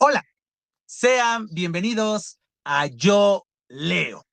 Hola, sean bienvenidos a Yo Leo.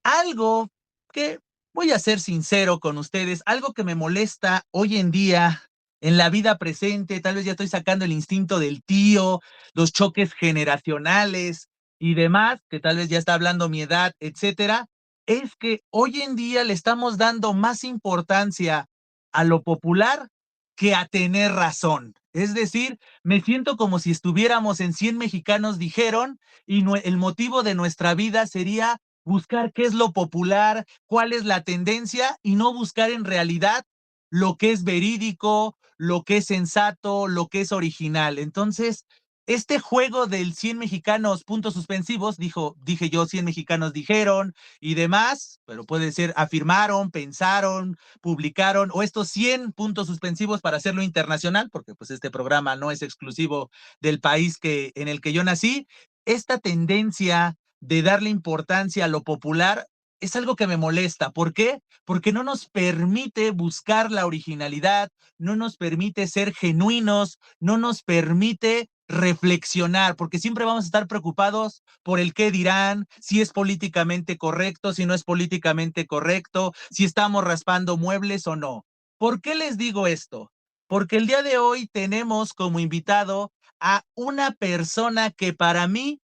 Algo que voy a ser sincero con ustedes, algo que me molesta hoy en día en la vida presente, tal vez ya estoy sacando el instinto del tío, los choques generacionales y demás, que tal vez ya está hablando mi edad, etcétera, es que hoy en día le estamos dando más importancia a lo popular que a tener razón. Es decir, me siento como si estuviéramos en 100 mexicanos dijeron y el motivo de nuestra vida sería buscar qué es lo popular, cuál es la tendencia y no buscar en realidad lo que es verídico, lo que es sensato, lo que es original. Entonces, este juego del 100 mexicanos puntos suspensivos, dije yo, 100 mexicanos dijeron y demás, pero puede ser afirmaron, pensaron, publicaron, o estos 100 puntos suspensivos para hacerlo internacional, porque pues este programa no es exclusivo del país en el que yo nací. Esta tendencia de darle importancia a lo popular es algo que me molesta. ¿Por qué? Porque no nos permite buscar la originalidad, no nos permite ser genuinos, no nos permite reflexionar, porque siempre vamos a estar preocupados por el qué dirán, si es políticamente correcto, si no es políticamente correcto, si estamos raspando muebles o no. ¿Por qué les digo esto? Porque el día de hoy tenemos como invitado a una persona que para mí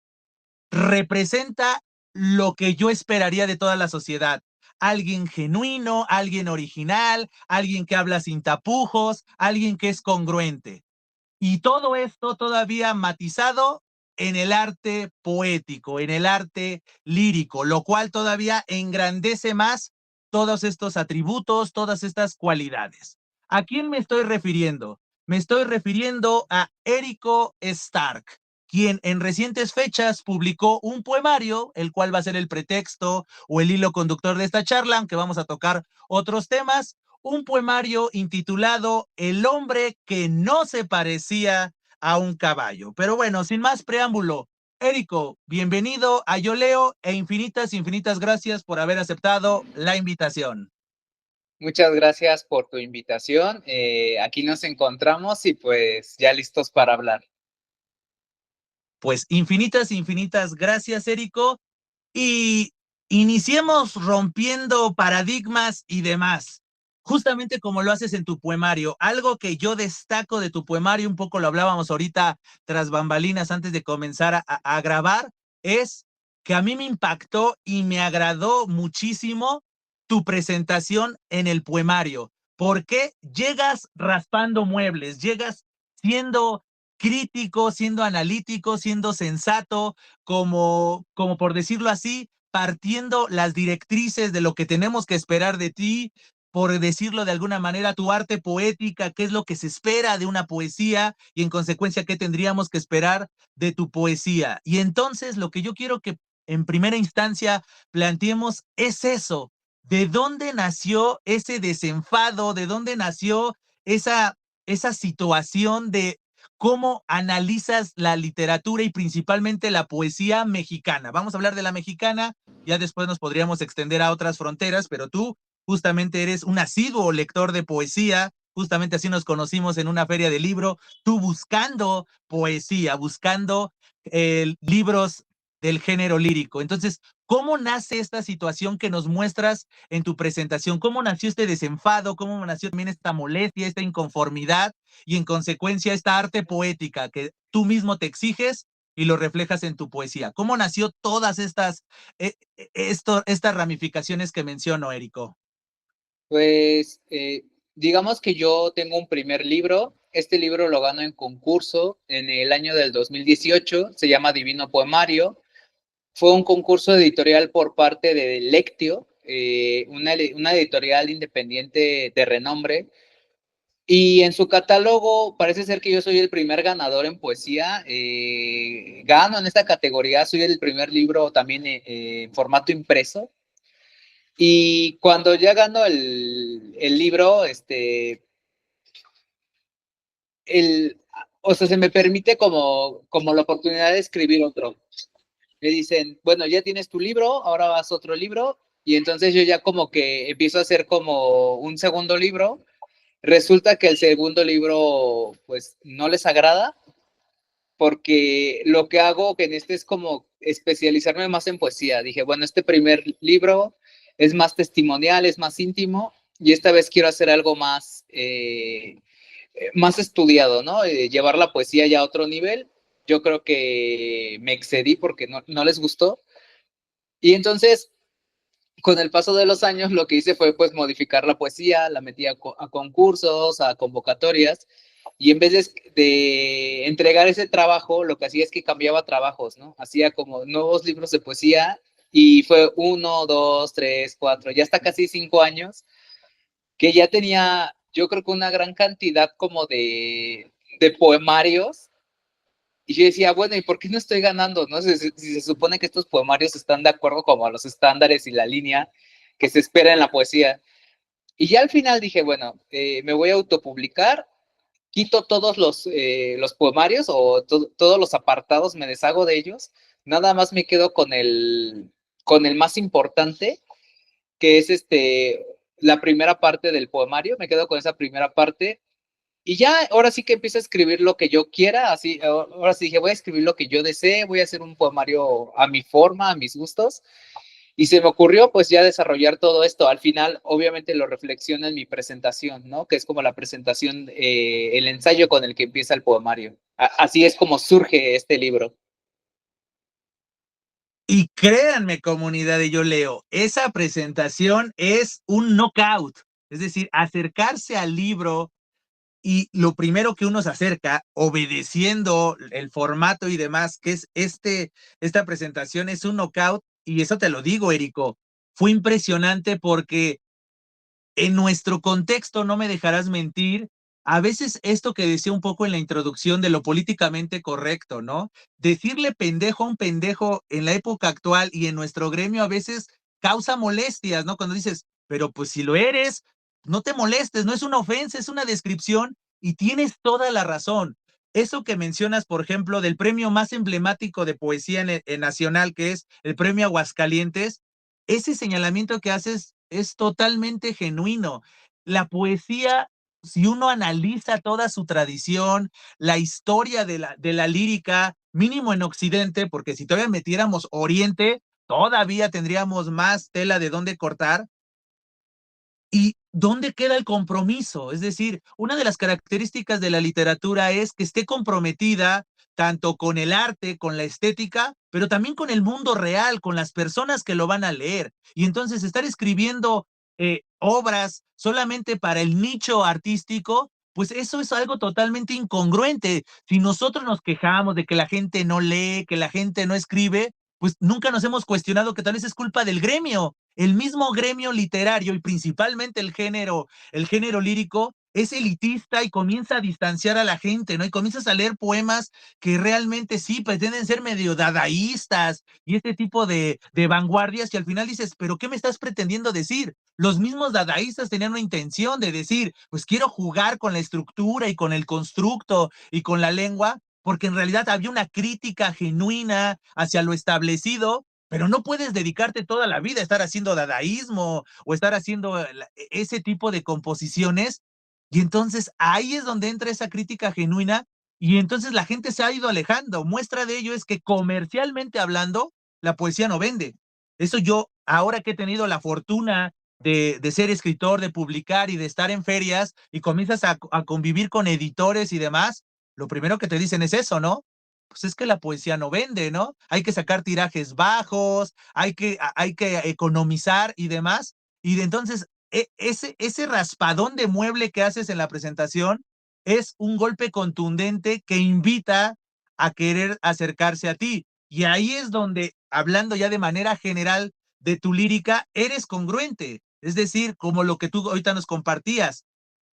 representa lo que yo esperaría de toda la sociedad. Alguien genuino, alguien original, alguien que habla sin tapujos, alguien que es congruente. Y todo esto todavía matizado en el arte poético, en el arte lírico, lo cual todavía engrandece más todos estos atributos, todas estas cualidades. ¿A quién me estoy refiriendo? Me estoy refiriendo a Érico Stark, quien en recientes fechas publicó un poemario, el cual va a ser el pretexto o el hilo conductor de esta charla, aunque vamos a tocar otros temas, un poemario intitulado El hombre que no se parecía a un caballo. Pero bueno, sin más preámbulo, Érico, bienvenido a Yo Leo e infinitas gracias por haber aceptado la invitación. Muchas gracias por tu invitación. Aquí nos encontramos y pues ya listos para hablar. Pues infinitas gracias, Érico, y iniciemos rompiendo paradigmas y demás. Justamente como lo haces en tu poemario, algo que yo destaco de tu poemario, un poco lo hablábamos ahorita tras bambalinas antes de comenzar a grabar, es que a mí me impactó y me agradó muchísimo tu presentación en el poemario, porque llegas raspando muebles, llegas siendo crítico, siendo analítico, siendo sensato, como por decirlo así, partiendo las directrices de lo que tenemos que esperar de ti, por decirlo de alguna manera, tu arte poética, qué es lo que se espera de una poesía y en consecuencia qué tendríamos que esperar de tu poesía. Y entonces lo que yo quiero que en primera instancia planteemos es eso, ¿de dónde nació ese desenfado? ¿De dónde nació esa situación de cómo analizas la literatura y principalmente la poesía mexicana? Vamos a hablar de la mexicana, ya después nos podríamos extender a otras fronteras, pero tú justamente eres un asiduo lector de poesía, justamente así nos conocimos en una feria de libro, tú buscando poesía, buscando libros del género lírico. Entonces, ¿cómo nace esta situación que nos muestras en tu presentación? ¿Cómo nació este desenfado? ¿Cómo nació también esta molestia, esta inconformidad y en consecuencia esta arte poética que tú mismo te exiges y lo reflejas en tu poesía? ¿Cómo nació todas estas ramificaciones que menciono, Érico? Pues digamos que yo tengo un primer libro. Este libro lo gano en concurso en el año del 2018. Se llama Divino Poemario. Fue un concurso editorial por parte de Lectio, una editorial independiente de renombre. Y en su catálogo parece ser que yo soy el primer ganador en poesía. Gano en esta categoría, soy el primer libro también en formato impreso. Y cuando ya gano el libro, el, o sea, se me permite como la oportunidad de escribir otro. Me dicen, bueno, ya tienes tu libro, ahora vas a otro libro. Y entonces yo ya como que empiezo a hacer como un segundo libro. Resulta que el segundo libro pues no les agrada porque lo que hago que en este es como especializarme más en poesía. Dije, bueno, este primer libro es más testimonial, es más íntimo, y esta vez quiero hacer algo más estudiado, ¿no? Llevar la poesía ya a otro nivel. Yo creo que me excedí porque no les gustó. Y entonces, con el paso de los años, lo que hice fue pues modificar la poesía, la metí a concursos, a convocatorias, y en vez de entregar ese trabajo, lo que hacía es que cambiaba trabajos, ¿no? Hacía como nuevos libros de poesía, y fue 1, 2, 3, 4, ya hasta casi 5 años, que ya tenía, yo creo que una gran cantidad como de poemarios, y yo decía, bueno, ¿y por qué no estoy ganando? ¿No? Si se supone que estos poemarios están de acuerdo como a los estándares y la línea que se espera en la poesía. Y ya al final dije, bueno, me voy a autopublicar, quito todos los poemarios o todos los apartados, me deshago de ellos, nada más me quedo con el más importante, que es la primera parte del poemario, me quedo con esa primera parte. Y ya, ahora sí que empiezo a escribir lo que yo quiera, así, ahora sí dije, voy a escribir lo que yo desee, voy a hacer un poemario a mi forma, a mis gustos, y se me ocurrió pues ya desarrollar todo esto. Al final, obviamente lo reflexiono en mi presentación, ¿no? Que es como la presentación, el ensayo con el que empieza el poemario. Así es como surge este libro. Y créanme, comunidad de Yo Leo, esa presentación es un knockout. Es decir, acercarse al libro y lo primero que uno se acerca, obedeciendo el formato y demás, que es esta presentación, es un knockout. Y eso te lo digo, Érico, fue impresionante porque en nuestro contexto, no me dejarás mentir, a veces esto que decía un poco en la introducción de lo políticamente correcto, ¿no? Decirle pendejo a un pendejo en la época actual y en nuestro gremio a veces causa molestias, ¿no? Cuando dices, pero pues si lo eres, no te molestes, no es una ofensa, es una descripción y tienes toda la razón. Eso que mencionas, por ejemplo, del premio más emblemático de poesía en nacional, que es el premio Aguascalientes, ese señalamiento que haces es totalmente genuino. La poesía, si uno analiza toda su tradición, la historia de la lírica, mínimo en Occidente, porque si todavía metiéramos Oriente, todavía tendríamos más tela de dónde cortar. ¿Y dónde queda el compromiso? Es decir, una de las características de la literatura es que esté comprometida tanto con el arte, con la estética, pero también con el mundo real, con las personas que lo van a leer. Y entonces estar escribiendo obras solamente para el nicho artístico, pues eso es algo totalmente incongruente. Si nosotros nos quejamos de que la gente no lee, que la gente no escribe, pues nunca nos hemos cuestionado que tal vez es culpa del gremio. El mismo gremio literario y principalmente el género lírico es elitista y comienza a distanciar a la gente, ¿no? Y comienzas a leer poemas que realmente sí pretenden ser medio dadaístas y este tipo de vanguardias y al final dices, pero ¿qué me estás pretendiendo decir? Los mismos dadaístas tenían una intención de decir, pues quiero jugar con la estructura y con el constructo y con la lengua, porque en realidad había una crítica genuina hacia lo establecido, pero no puedes dedicarte toda la vida a estar haciendo dadaísmo o estar haciendo ese tipo de composiciones. Y entonces ahí es donde entra esa crítica genuina y entonces la gente se ha ido alejando. Muestra de ello es que comercialmente hablando, la poesía no vende. Eso yo, ahora que he tenido la fortuna de ser escritor, de publicar y de estar en ferias y comienzas a convivir con editores y demás, lo primero que te dicen es eso, ¿no? Pues es que la poesía no vende, ¿no? Hay que sacar tirajes bajos, hay que economizar y demás. Y de entonces, ese raspadón de mueble que haces en la presentación es un golpe contundente que invita a querer acercarse a ti. Y ahí es donde, hablando ya de manera general de tu lírica, eres congruente. Es decir, como lo que tú ahorita nos compartías,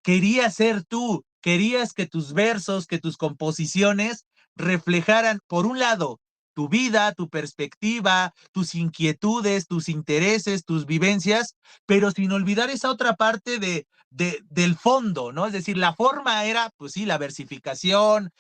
querías ser tú, querías que tus versos, que tus composiciones reflejaran, por un lado, tu vida, tu perspectiva, tus inquietudes, tus intereses, tus vivencias, pero sin olvidar esa otra parte del fondo, ¿no? Es decir, la forma era, pues sí, la versificación,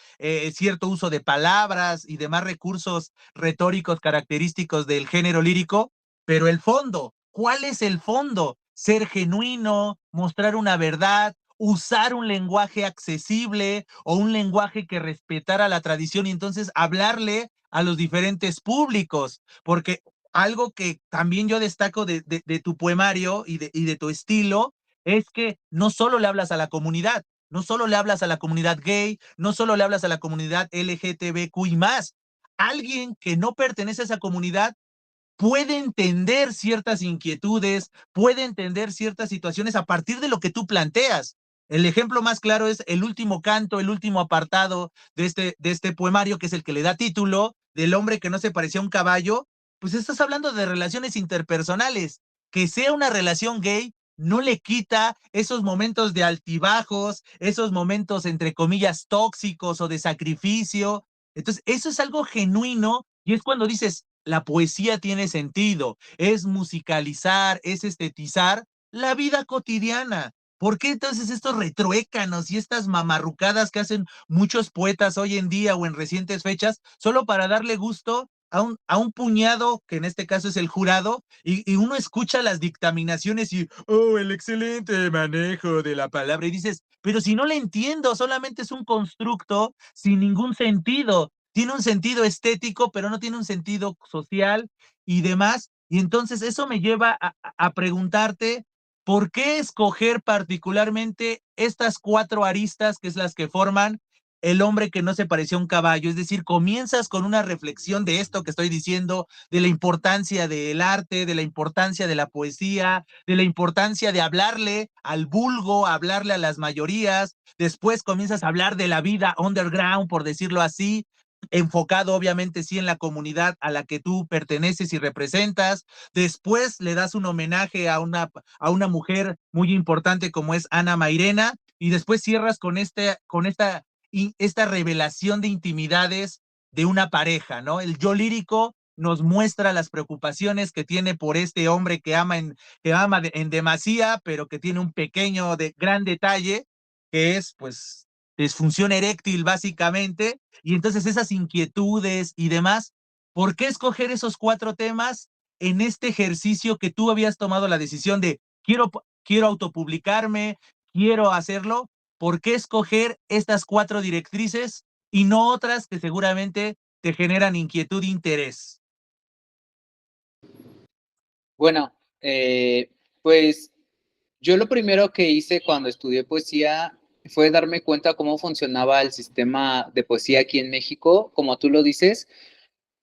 cierto uso de palabras y demás recursos retóricos característicos del género lírico, pero el fondo, ¿cuál es el fondo? Ser genuino, mostrar una verdad, usar un lenguaje accesible o un lenguaje que respetara la tradición y entonces hablarle a los diferentes públicos, porque algo que también yo destaco de tu poemario y de tu estilo es que no solo le hablas a la comunidad, no solo le hablas a la comunidad gay, no solo le hablas a la comunidad LGTBQ y más. Alguien que no pertenece a esa comunidad puede entender ciertas inquietudes, puede entender ciertas situaciones a partir de lo que tú planteas. El ejemplo más claro es el último canto, el último apartado de este poemario, que es el que le da título, del hombre que no se parecía a un caballo. Pues estás hablando de relaciones interpersonales. Que sea una relación gay no le quita esos momentos de altibajos, esos momentos entre comillas tóxicos o de sacrificio. Entonces, eso es algo genuino y es cuando dices, la poesía tiene sentido, es musicalizar, es estetizar la vida cotidiana. ¿Por qué entonces estos retruécanos y estas mamarrucadas que hacen muchos poetas hoy en día o en recientes fechas solo para darle gusto a un puñado, que en este caso es el jurado, y uno escucha las dictaminaciones y, oh, el excelente manejo de la palabra, y dices, pero si no le entiendo, solamente es un constructo sin ningún sentido, tiene un sentido estético, pero no tiene un sentido social y demás. Y entonces eso me lleva a preguntarte, ¿por qué escoger particularmente estas cuatro aristas que es las que forman el hombre que no se parecía a un caballo? Es decir, comienzas con una reflexión de esto que estoy diciendo, de la importancia del arte, de la importancia de la poesía, de la importancia de hablarle al vulgo, hablarle a las mayorías. Después comienzas a hablar de la vida underground, por decirlo así, enfocado obviamente sí en la comunidad a la que tú perteneces y representas. Después le das un homenaje a una mujer muy importante como es Ana Mairena y después cierras con esta revelación de intimidades de una pareja, ¿no? El yo lírico nos muestra las preocupaciones que tiene por este hombre que ama en demasía, pero que tiene un pequeño, gran detalle, que es, pues, disfunción eréctil, básicamente, y entonces esas inquietudes y demás. ¿Por qué escoger esos cuatro temas en este ejercicio que tú habías tomado la decisión de quiero autopublicarme, quiero hacerlo? ¿Por qué escoger estas cuatro directrices y no otras que seguramente te generan inquietud e interés? Bueno, pues yo lo primero que hice cuando estudié poesía fue darme cuenta cómo funcionaba el sistema de poesía aquí en México. Como tú lo dices,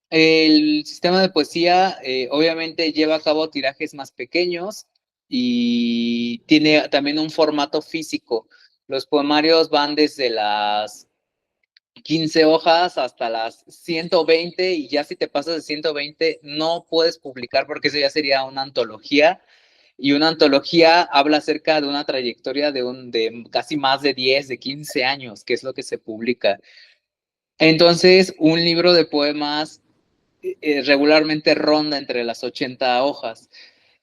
el sistema de poesía obviamente lleva a cabo tirajes más pequeños y tiene también un formato físico. Los poemarios van desde las 15 hojas hasta las 120 y ya si te pasas de 120 no puedes publicar porque eso ya sería una antología y una antología habla acerca de una trayectoria de casi más de 10, de 15 años, que es lo que se publica. Entonces, un libro de poemas regularmente ronda entre las 80 hojas.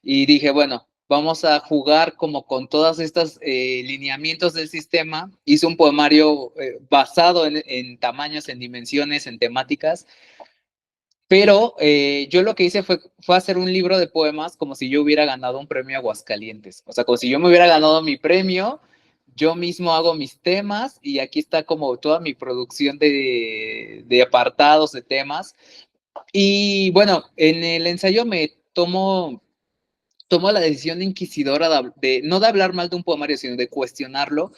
Y dije, bueno, vamos a jugar como con todas estas lineamientos del sistema. Hice un poemario basado en tamaños, en dimensiones, en temáticas, pero yo lo que hice fue hacer un libro de poemas como si yo hubiera ganado un premio Aguascalientes. O sea, como si yo me hubiera ganado mi premio, yo mismo hago mis temas y aquí está como toda mi producción de apartados, de temas. Y bueno, en el ensayo me tomo la decisión inquisidora no de hablar mal de un poemario, sino de cuestionarlo.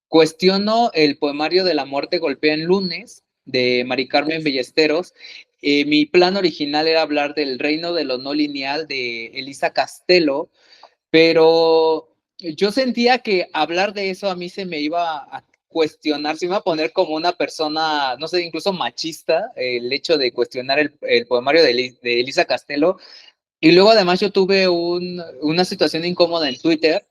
Cuestiono el poemario de La muerte golpea en lunes, de Mari Carmen Ballesteros. Mi plan original era hablar del reino de lo no lineal de Elisa Castelo, pero yo sentía que hablar de eso a mí se me iba a cuestionar, se me iba a poner como una persona, no sé, incluso machista, el hecho de cuestionar el poemario de Elisa Castelo. Y luego además yo tuve una situación incómoda en Twitter.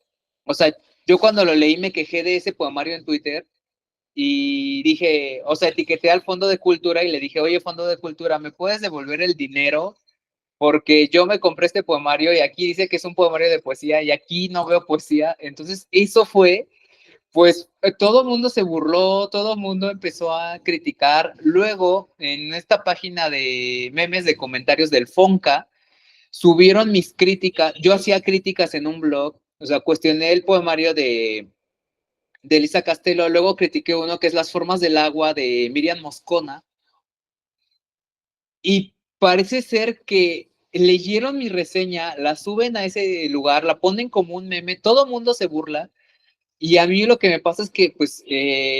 O sea, yo cuando lo leí me quejé de ese poemario en Twitter y dije, o sea, etiqueté al Fondo de Cultura y le dije, oye, Fondo de Cultura, ¿me puedes devolver el dinero? Porque yo me compré este poemario y aquí dice que es un poemario de poesía y aquí no veo poesía. Entonces eso fue, pues todo el mundo se burló, todo el mundo empezó a criticar. Luego, en esta página de memes de comentarios del Fonca, subieron mis críticas, yo hacía críticas en un blog, o sea, cuestioné el poemario de Elisa Castelo, luego critiqué uno que es Las formas del agua de Miriam Moscona, y parece ser que leyeron mi reseña, la suben a ese lugar, la ponen como un meme, todo el mundo se burla, y a mí lo que me pasa es que pues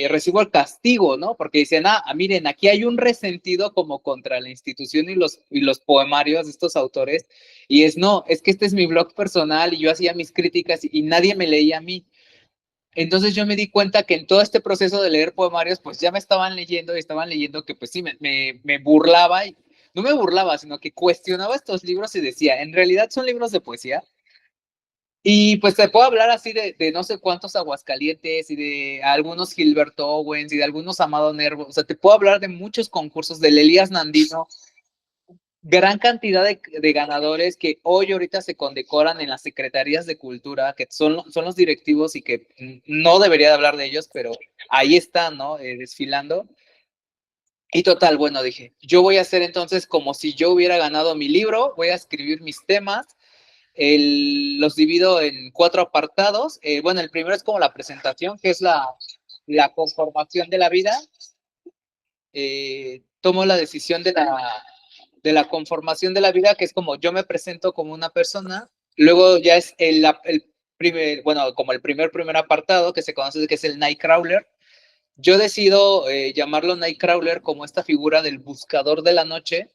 recibo el castigo, ¿no? Porque dicen, miren, aquí hay un resentido como contra la institución y los poemarios de estos autores, y no, es que este es mi blog personal y yo hacía mis críticas y nadie me leía a mí. Entonces yo me di cuenta que en todo este proceso de leer poemarios, pues ya me estaban leyendo y estaban leyendo que pues sí, me burlaba, y no me burlaba, sino que cuestionaba estos libros y decía, ¿en realidad son libros de poesía? Y pues te puedo hablar así de no sé cuántos Aguascalientes y de algunos Gilberto Owens y de algunos Amado Nervo, o sea, te puedo hablar de muchos concursos, del Elías Nandino, gran cantidad de ganadores que hoy ahorita se condecoran en las secretarías de cultura, que son los directivos y que no debería de hablar de ellos, pero ahí están, ¿no? Desfilando. Y total, bueno, dije, yo voy a hacer entonces como si yo hubiera ganado mi libro, voy a escribir mis temas, los divido en 4 apartados. Bueno, el primero es como la presentación, que es la conformación de la vida. Tomo la decisión de la conformación de la vida, que es como yo me presento como una persona, luego ya es el primer, bueno, como el primer apartado que se conoce, que es el Nightcrawler. Yo decido llamarlo Nightcrawler como esta figura del buscador de la noche,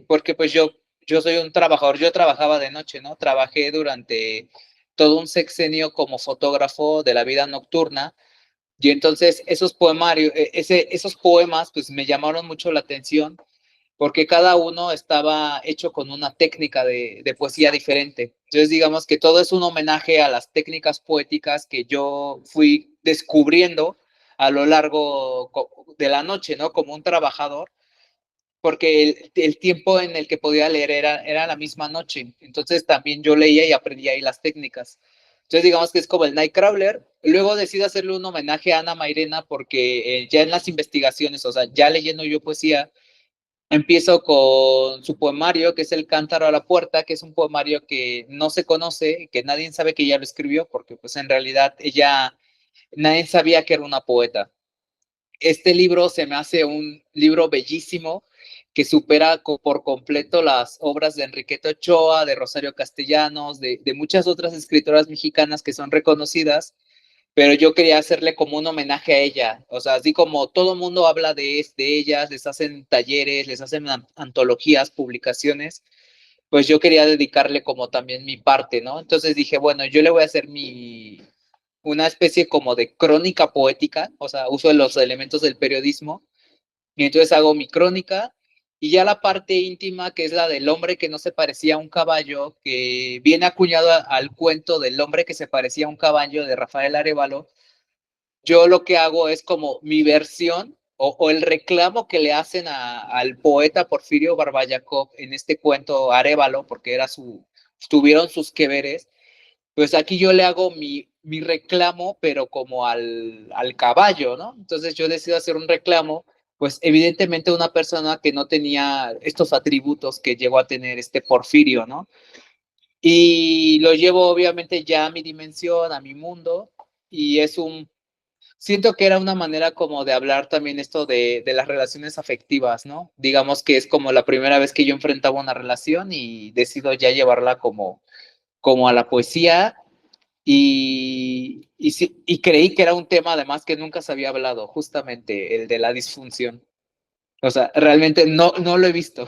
porque pues yo soy un trabajador, yo trabajaba de noche, ¿no? Trabajé durante todo un sexenio como fotógrafo de la vida nocturna, y entonces esos poemarios, esos poemas pues me llamaron mucho la atención porque cada uno estaba hecho con una técnica de poesía diferente. Entonces, digamos que todo es un homenaje a las técnicas poéticas que yo fui descubriendo a lo largo de la noche, ¿no? Como un trabajador, porque el tiempo en el que podía leer era la misma noche. Entonces, también yo leía y aprendía ahí las técnicas. Entonces, digamos que es como el Nightcrawler. Luego decido hacerle un homenaje a Ana Mairena porque ya en las investigaciones, o sea, ya leyendo yo poesía, empiezo con su poemario, que es El cántaro a la puerta, que es un poemario que no se conoce, que nadie sabe que ella lo escribió, porque pues en realidad nadie sabía que era una poeta. Este libro se me hace un libro bellísimo que supera por completo las obras de Enriqueta Ochoa, de Rosario Castellanos, de muchas otras escritoras mexicanas que son reconocidas, pero yo quería hacerle como un homenaje a ella, o sea, así como todo el mundo habla de ellas, les hacen talleres, les hacen antologías, publicaciones, pues yo quería dedicarle como también mi parte, ¿no? Entonces dije, bueno, yo le voy a hacer una especie como de crónica poética, o sea, uso los elementos del periodismo, y entonces hago mi crónica, y ya la parte íntima, que es la del hombre que no se parecía a un caballo, que viene acuñado al cuento del hombre que se parecía a un caballo de Rafael Arévalo. Yo lo que hago es como mi versión o el reclamo que le hacen al poeta Porfirio Barbayakov en este cuento Arévalo, porque tuvieron sus que veres, pues aquí yo le hago mi reclamo, pero como al caballo, ¿no? Entonces yo decido hacer un reclamo, pues evidentemente una persona que no tenía estos atributos que llegó a tener este Porfirio, ¿no? Y lo llevo obviamente ya a mi dimensión, a mi mundo, y siento que era una manera como de hablar también esto de las relaciones afectivas, ¿no? Digamos que es como la primera vez que yo enfrentaba una relación y decido ya llevarla como a la poesía y creí que era un tema además que nunca se había hablado, justamente el de la disfunción. O sea, realmente no lo he visto.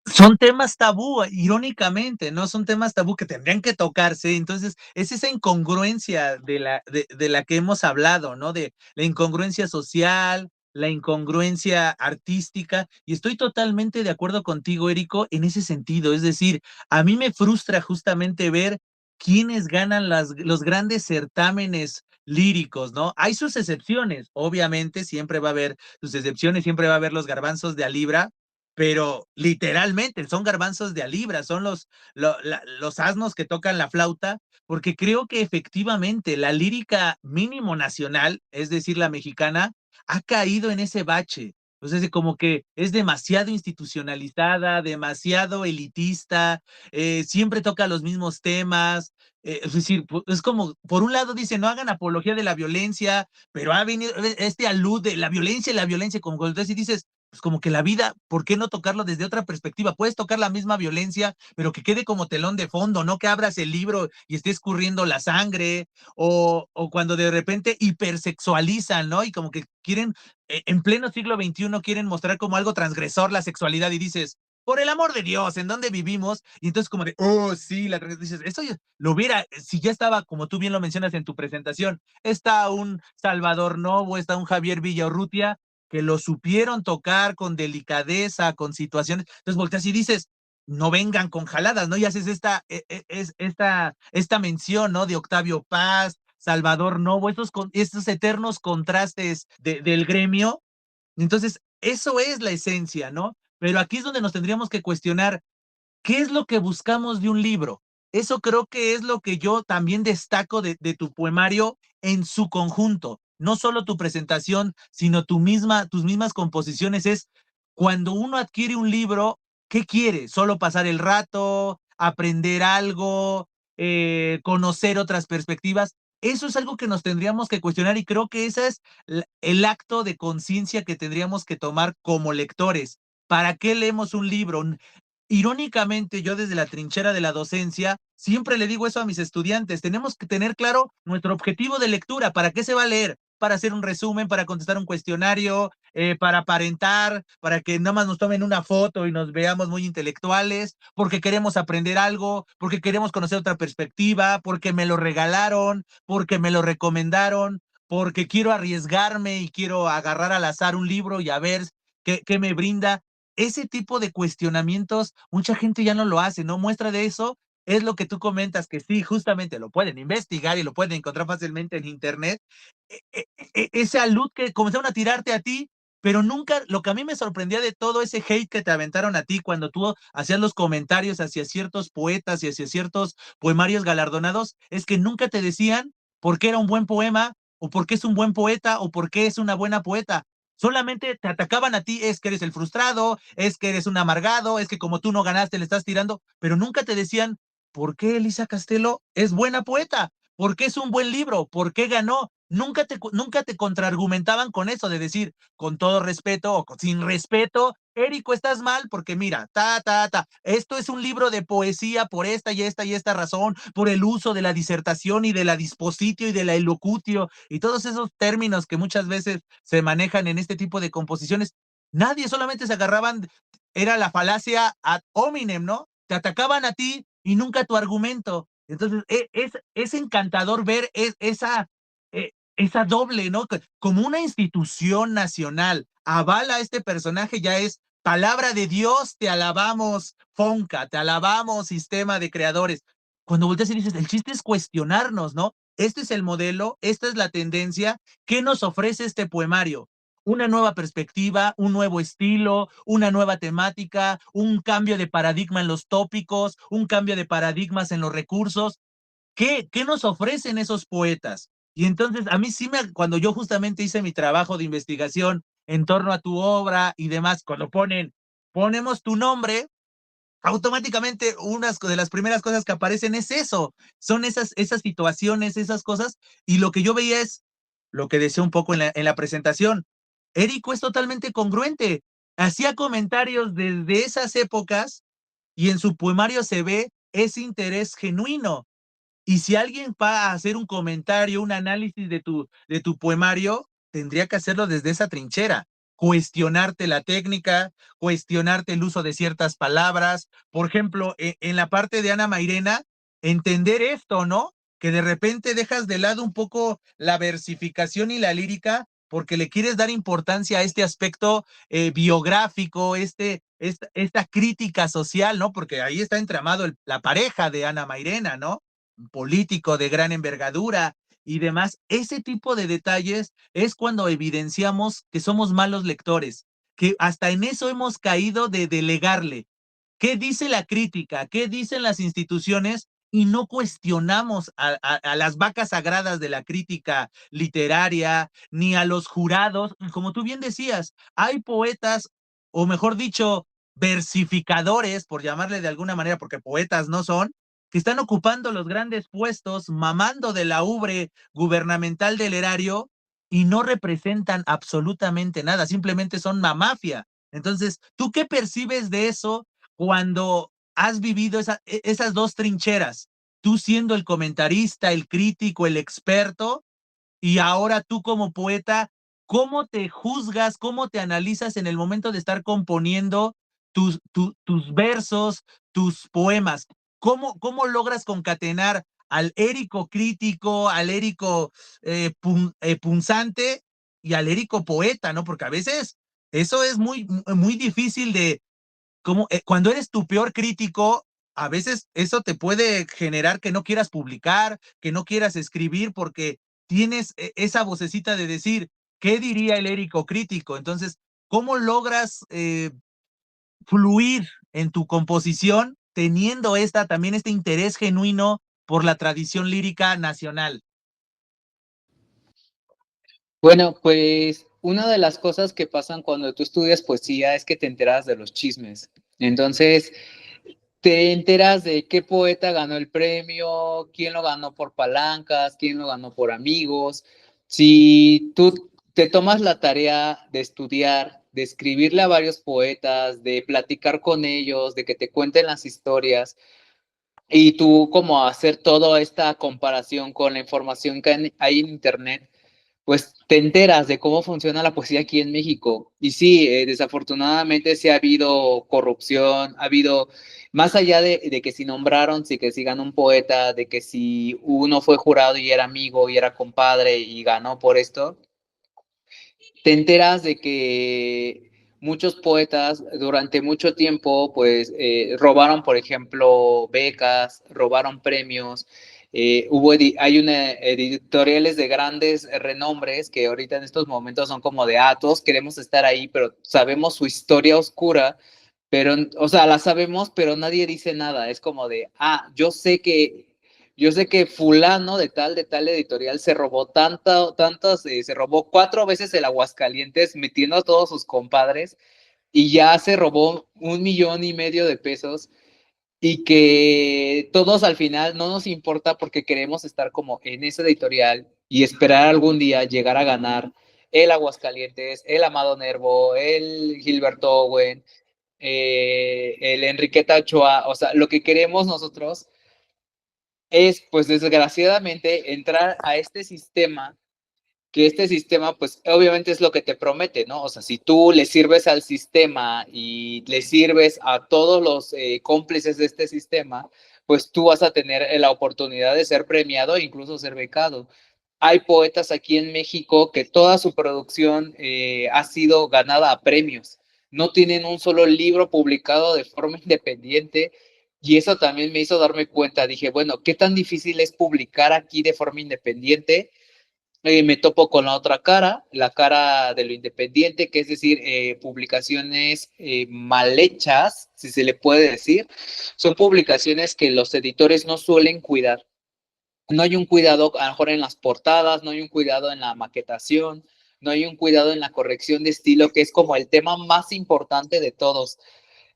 Son temas tabú, irónicamente, ¿no? Son temas tabú que tendrían que tocarse. Entonces, es esa incongruencia de la que hemos hablado, ¿no? De la incongruencia social, la incongruencia artística. Y estoy totalmente de acuerdo contigo, Érico, en ese sentido. Es decir, a mí me frustra justamente ver quiénes ganan los grandes certámenes líricos, ¿no? Hay sus excepciones, obviamente, siempre va a haber sus excepciones, siempre va a haber los garbanzos de a libra, pero literalmente son garbanzos de a libra, son los asnos que tocan la flauta, porque creo que efectivamente la lírica mínimo nacional, es decir, la mexicana, ha caído en ese bache. Entonces, como que es demasiado institucionalizada, demasiado elitista, siempre toca los mismos temas. Es decir, es como, por un lado dice, no hagan apología de la violencia, pero ha venido este alude la violencia, como cuando y dices, pues como que la vida, ¿por qué no tocarlo desde otra perspectiva? Puedes tocar la misma violencia, pero que quede como telón de fondo, no que abras el libro y esté escurriendo la sangre, o cuando de repente hipersexualizan, ¿no? Y como que quieren, en pleno siglo XXI, quieren mostrar como algo transgresor la sexualidad y dices, por el amor de Dios, ¿en dónde vivimos? Y entonces como de, oh, sí, dices, eso ya, lo hubiera, si ya estaba, como tú bien lo mencionas en tu presentación, está un Salvador Novo, está un Javier Villaurrutia, que lo supieron tocar con delicadeza, con situaciones, entonces volteas y dices, no vengan con jaladas, ¿no? Y haces esta mención, ¿no? De Octavio Paz, Salvador Novo, estos eternos contrastes del gremio. Entonces, eso es la esencia, ¿no? Pero aquí es donde nos tendríamos que cuestionar, ¿qué es lo que buscamos de un libro? Eso creo que es lo que yo también destaco de tu poemario en su conjunto. No solo tu presentación, sino tus mismas composiciones. Es cuando uno adquiere un libro, ¿qué quiere? ¿Solo pasar el rato, aprender algo, conocer otras perspectivas? Eso es algo que nos tendríamos que cuestionar y creo que ese es el acto de conciencia que tendríamos que tomar como lectores. ¿Para qué leemos un libro? Irónicamente, yo desde la trinchera de la docencia siempre le digo eso a mis estudiantes, tenemos que tener claro nuestro objetivo de lectura, ¿para qué se va a leer? Para hacer un resumen, para contestar un cuestionario, para aparentar, para que nada más nos tomen una foto y nos veamos muy intelectuales, porque queremos aprender algo, porque queremos conocer otra perspectiva, porque me lo regalaron, porque me lo recomendaron, porque quiero arriesgarme y quiero agarrar al azar un libro y a ver qué me brinda. Ese tipo de cuestionamientos, mucha gente ya no lo hace, ¿no? Muestra de eso es lo que tú comentas, que sí, justamente lo pueden investigar y lo pueden encontrar fácilmente en internet. Esa luz que comenzaron a tirarte a ti, pero nunca, lo que a mí me sorprendía de todo ese hate que te aventaron a ti cuando tú hacías los comentarios hacia ciertos poetas y hacia ciertos poemarios galardonados, es que nunca te decían por qué era un buen poema, o por qué es un buen poeta, o por qué es una buena poeta. Solamente te atacaban a ti, es que eres el frustrado, es que eres un amargado, es que como tú no ganaste le estás tirando, pero nunca te decían, ¿por qué Elisa Castelo es buena poeta? ¿Por qué es un buen libro? ¿Por qué ganó? Nunca te contraargumentaban con eso de decir, con todo respeto o sin respeto, Érico, estás mal porque mira, esto es un libro de poesía por esta y esta y esta razón, por el uso de la disertación y de la dispositio y de la elocutio y todos esos términos que muchas veces se manejan en este tipo de composiciones. Nadie, solamente se agarraban, era la falacia ad hominem, ¿no? Te atacaban a ti y nunca a tu argumento. Entonces, es encantador ver esa doble, ¿no? Como una institución nacional avala a este personaje, ya es palabra de Dios, te alabamos, Fonca, te alabamos, sistema de creadores. Cuando volteas y dices, el chiste es cuestionarnos, ¿no? Este es el modelo, esta es la tendencia, ¿qué nos ofrece este poemario? Una nueva perspectiva, un nuevo estilo, una nueva temática, un cambio de paradigma en los tópicos, un cambio de paradigmas en los recursos. ¿Qué nos ofrecen esos poetas? Y entonces a mí sí cuando yo justamente hice mi trabajo de investigación en torno a tu obra y demás, cuando ponemos tu nombre, automáticamente unas de las primeras cosas que aparecen es eso, son esas situaciones, esas cosas, y lo que yo veía es lo que decía un poco en la presentación. Érico es totalmente congruente, hacía comentarios desde esas épocas y en su poemario se ve ese interés genuino. Y si alguien va a hacer un comentario, un análisis de tu poemario, tendría que hacerlo desde esa trinchera. Cuestionarte la técnica, cuestionarte el uso de ciertas palabras. Por ejemplo, en la parte de Ana Mairena, entender esto, ¿no? Que de repente dejas de lado un poco la versificación y la lírica porque le quieres dar importancia a este aspecto biográfico, esta crítica social, ¿no? Porque ahí está entramado la pareja de Ana Mairena, ¿no? Un político de gran envergadura y demás. Ese tipo de detalles es cuando evidenciamos que somos malos lectores, que hasta en eso hemos caído de delegarle. ¿Qué dice la crítica? ¿Qué dicen las instituciones? y no cuestionamos a las vacas sagradas de la crítica literaria, ni a los jurados. Como tú bien decías, hay poetas, o mejor dicho, versificadores, por llamarle de alguna manera, porque poetas no son, que están ocupando los grandes puestos, mamando de la ubre gubernamental del erario y no representan absolutamente nada, simplemente son mamafia. Entonces, ¿tú qué percibes de eso cuando has vivido esas dos trincheras? Tú siendo el comentarista, el crítico, el experto, y ahora tú como poeta, ¿cómo te juzgas, cómo te analizas en el momento de estar componiendo tus versos, tus poemas? ¿Cómo logras concatenar al Érico crítico, al Érico punzante y al Érico poeta, ¿no? Porque a veces eso es muy difícil de, como cuando eres tu peor crítico, a veces eso te puede generar que no quieras publicar, que no quieras escribir, porque tienes esa vocecita de decir, ¿qué diría el Érico crítico? Entonces, ¿cómo logras fluir en tu composición teniendo también este interés genuino por la tradición lírica nacional? Bueno, pues una de las cosas que pasan cuando tú estudias poesía es que te enteras de los chismes. Entonces, te enteras de qué poeta ganó el premio, quién lo ganó por palancas, quién lo ganó por amigos. Si tú te tomas la tarea de estudiar, de escribirle a varios poetas, de platicar con ellos, de que te cuenten las historias, y tú como hacer toda esta comparación con la información que hay en internet, pues te enteras de cómo funciona la poesía aquí en México. Y sí, desafortunadamente sí ha habido corrupción, ha habido, más allá de que si nombraron, sí que si ganó un poeta, de que si uno fue jurado y era amigo y era compadre y ganó por esto, te enteras de que muchos poetas durante mucho tiempo pues robaron, por ejemplo, becas, robaron premios. Hay editoriales de grandes renombres que ahorita en estos momentos son como de, todos queremos estar ahí, pero sabemos su historia oscura, pero, o sea, la sabemos, pero nadie dice nada. Es como de, yo sé que fulano de tal editorial se robó se robó 4 veces el Aguascalientes metiendo a todos sus compadres y ya se robó 1,5 millones de pesos y que todos al final no nos importa porque queremos estar como en esa editorial y esperar algún día llegar a ganar el Aguascalientes, el Amado Nervo, el Gilberto Owen, el Enriqueta Ochoa. O sea, lo que queremos nosotros es, pues desgraciadamente, entrar a este sistema, que este sistema, pues obviamente es lo que te promete, ¿no? O sea, si tú le sirves al sistema y le sirves a todos los cómplices de este sistema, pues tú vas a tener la oportunidad de ser premiado e incluso ser becado. Hay poetas aquí en México que toda su producción ha sido ganada a premios. No tienen un solo libro publicado de forma independiente y eso también me hizo darme cuenta. Dije, bueno, ¿qué tan difícil es publicar aquí de forma independiente? Me topo con la otra cara, la cara de lo independiente, que es decir, publicaciones mal hechas, si se le puede decir. Son publicaciones que los editores no suelen cuidar. No hay un cuidado a lo mejor en las portadas, no hay un cuidado en la maquetación, no hay un cuidado en la corrección de estilo, que es como el tema más importante de todos,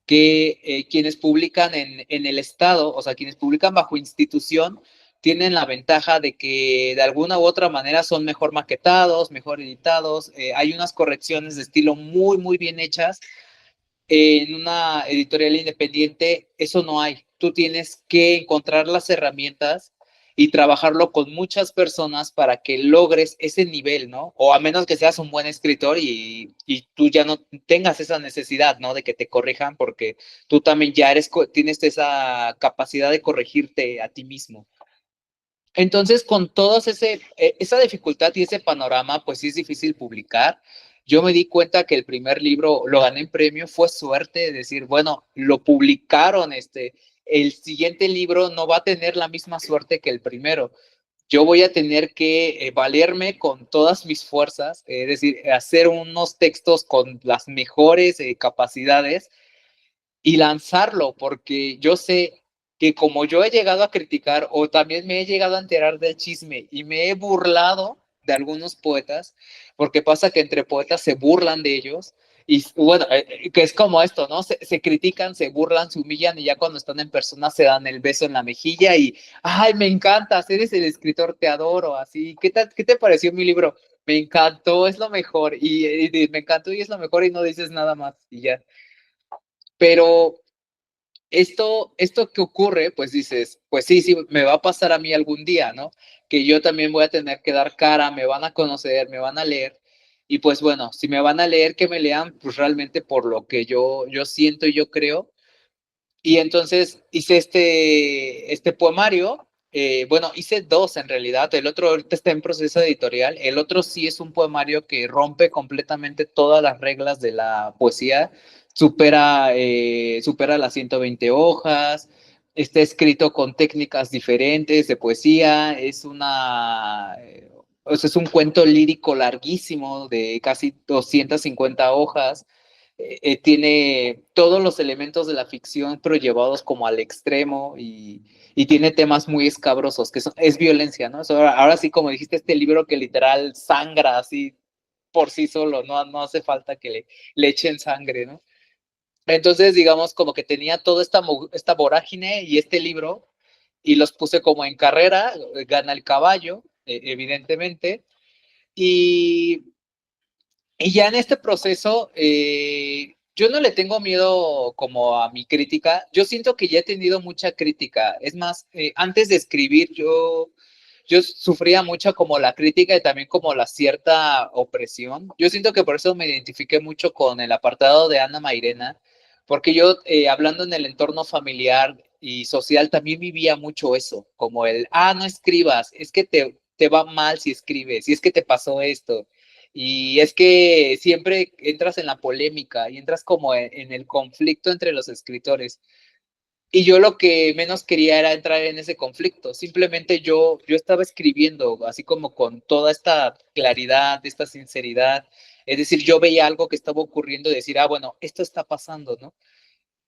que quienes publican en el Estado, o sea, quienes publican bajo institución, tienen la ventaja de que de alguna u otra manera son mejor maquetados, mejor editados, hay unas correcciones de estilo muy bien hechas. En una editorial independiente eso no hay. Tú tienes que encontrar las herramientas y trabajarlo con muchas personas para que logres ese nivel, ¿no? O a menos que seas un buen escritor y tú ya no tengas esa necesidad, ¿no? De que te corrijan porque tú también ya tienes esa capacidad de corregirte a ti mismo. Entonces, con toda esa dificultad y ese panorama, pues sí es difícil publicar. Yo me di cuenta que el primer libro lo gané en premio, fue suerte de decir, bueno, lo publicaron, el siguiente libro no va a tener la misma suerte que el primero. Yo voy a tener que valerme con todas mis fuerzas, es decir, hacer unos textos con las mejores capacidades y lanzarlo, porque yo sé que como yo he llegado a criticar o también me he llegado a enterar del chisme y me he burlado de algunos poetas, porque pasa que entre poetas se burlan de ellos, y bueno, que es como esto, ¿no? Se critican, se burlan, se humillan y ya cuando están en persona se dan el beso en la mejilla y, ay, me encantas, eres el escritor, te adoro, así, qué te pareció mi libro? Me encantó, es lo mejor, y me encantó y es lo mejor y no dices nada más y ya. Pero esto que ocurre, pues dices, pues sí, sí, me va a pasar a mí algún día, ¿no? Que yo también voy a tener que dar cara, me van a conocer, me van a leer. Y pues bueno, si me van a leer, que me lean pues realmente por lo que yo siento y yo creo. Y entonces hice este poemario. Bueno, hice dos en realidad. El otro ahorita está en proceso editorial. El otro sí es un poemario que rompe completamente todas las reglas de la poesía. Supera las 120 hojas. Está escrito con técnicas diferentes de poesía. O sea, es un cuento lírico larguísimo de casi 250 hojas. Tiene todos los elementos de la ficción, pero llevados como al extremo y tiene temas muy escabrosos, es violencia, ¿no? Ahora sí, como dijiste, este libro que literal sangra así por sí solo, no hace falta que le echen sangre, ¿no? Entonces, digamos, como que tenía toda esta vorágine y este libro, y los puse como en carrera, gana el caballo, evidentemente, y y ya en este proceso, yo no le tengo miedo como a mi crítica. Yo siento que ya he tenido mucha crítica. Es más, antes de escribir, yo sufría mucho como la crítica y también como la cierta opresión. Yo siento que por eso me identifiqué mucho con el apartado de Ana Mairena, porque yo, hablando en el entorno familiar y social, también vivía mucho eso, como no escribas, es que te va mal si escribes, y es que te pasó esto. Y es que siempre entras en la polémica y entras como en el conflicto entre los escritores. Y yo lo que menos quería era entrar en ese conflicto. Simplemente yo estaba escribiendo así como con toda esta claridad, esta sinceridad. Es decir, yo veía algo que estaba ocurriendo y decir, bueno, esto está pasando, ¿no?